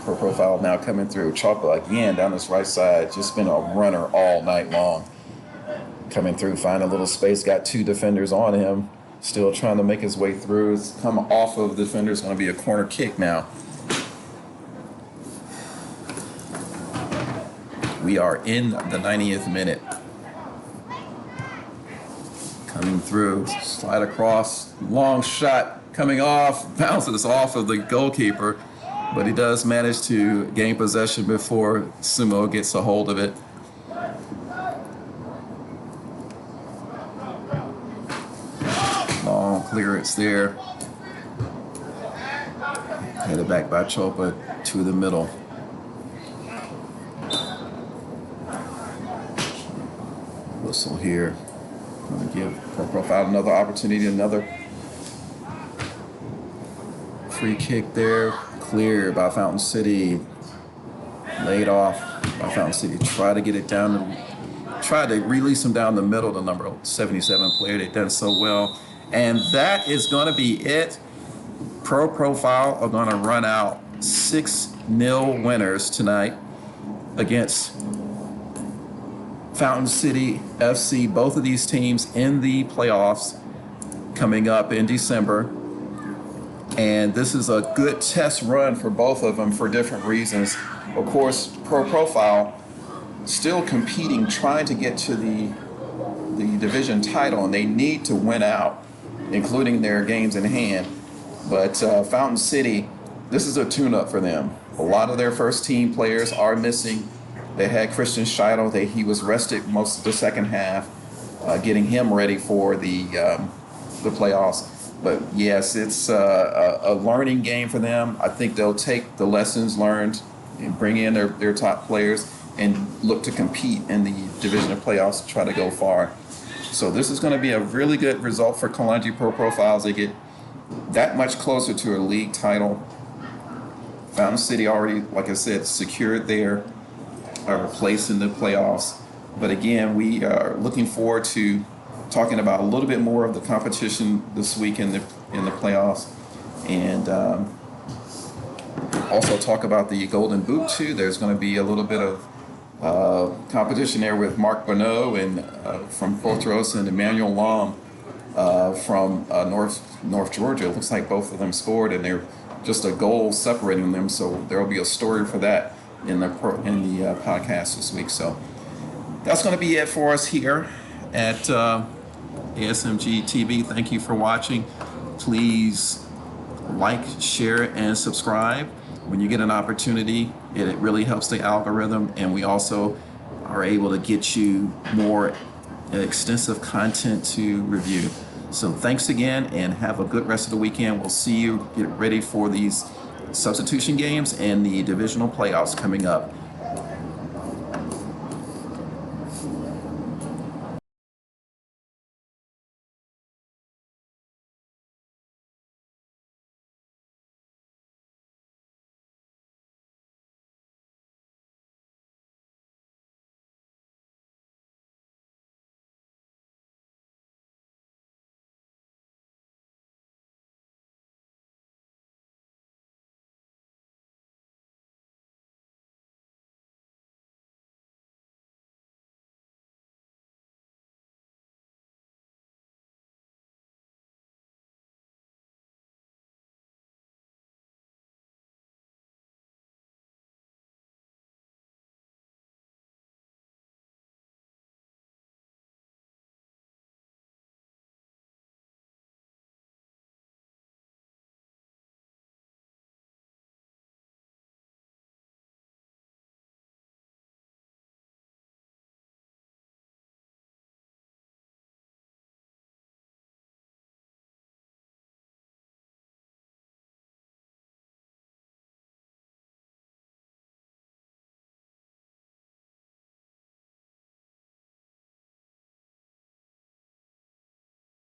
Speaker 1: Pro Profile now coming through. Chalpa again down this right side, just been a runner all night long. Coming through, find a little space, got 2 defenders on him, still trying to make his way through. It's come off of the defender, it's going to be a corner kick now. We are in the 90th minute. Coming through, slide across, long shot coming off, bounces off of the goalkeeper, but he does manage to gain possession before Sumo gets a hold of it. Long clearance there. Headed back by Chopa to the middle. Whistle here. Going to give Pro Profile another opportunity, another free kick there. Clear by Fountain City. Laid off by Fountain City. Try to get it down. Try to release him down the middle, the number 77 player. They've done so well. And that is going to be it. Pro Profile are going to run out 6-0 winners tonight against Fountain City FC. Both of these teams in the playoffs coming up in December. And this is a good test run for both of them for different reasons. Of course, Pro Profile still competing, trying to get to the division title, and they need to win out, including their games in hand. But Fountain City, this is a tune-up for them. A lot of their first team players are missing. They had Christian Scheidel. He was rested most of the second half, getting him ready for the playoffs. But yes, it's a learning game for them. I think they'll take the lessons learned and bring in their top players and look to compete in the division of playoffs to try to go far. So this is going to be a really good result for Kalonji Pro Profiles. They get that much closer to a league title. Fountain City already, like I said, secured their place in the playoffs. But again, we are looking forward to talking about a little bit more of the competition this week in the playoffs, and also talk about the Golden Boot too. There's going to be a little bit of competition there with Mark Bonneau and from Portros and Emmanuel Long from North Georgia. It looks like both of them scored, and they're just a goal separating them. So there will be a story for that in the podcast this week. So that's going to be it for us here at ASMG TV. Thank you for watching. Please like, share, and subscribe when you get an opportunity. It really helps the algorithm, and we also are able to get you more extensive content to review. So thanks again, and have a good rest of the weekend. We'll see you. Get ready for these substitution games and the divisional playoffs coming up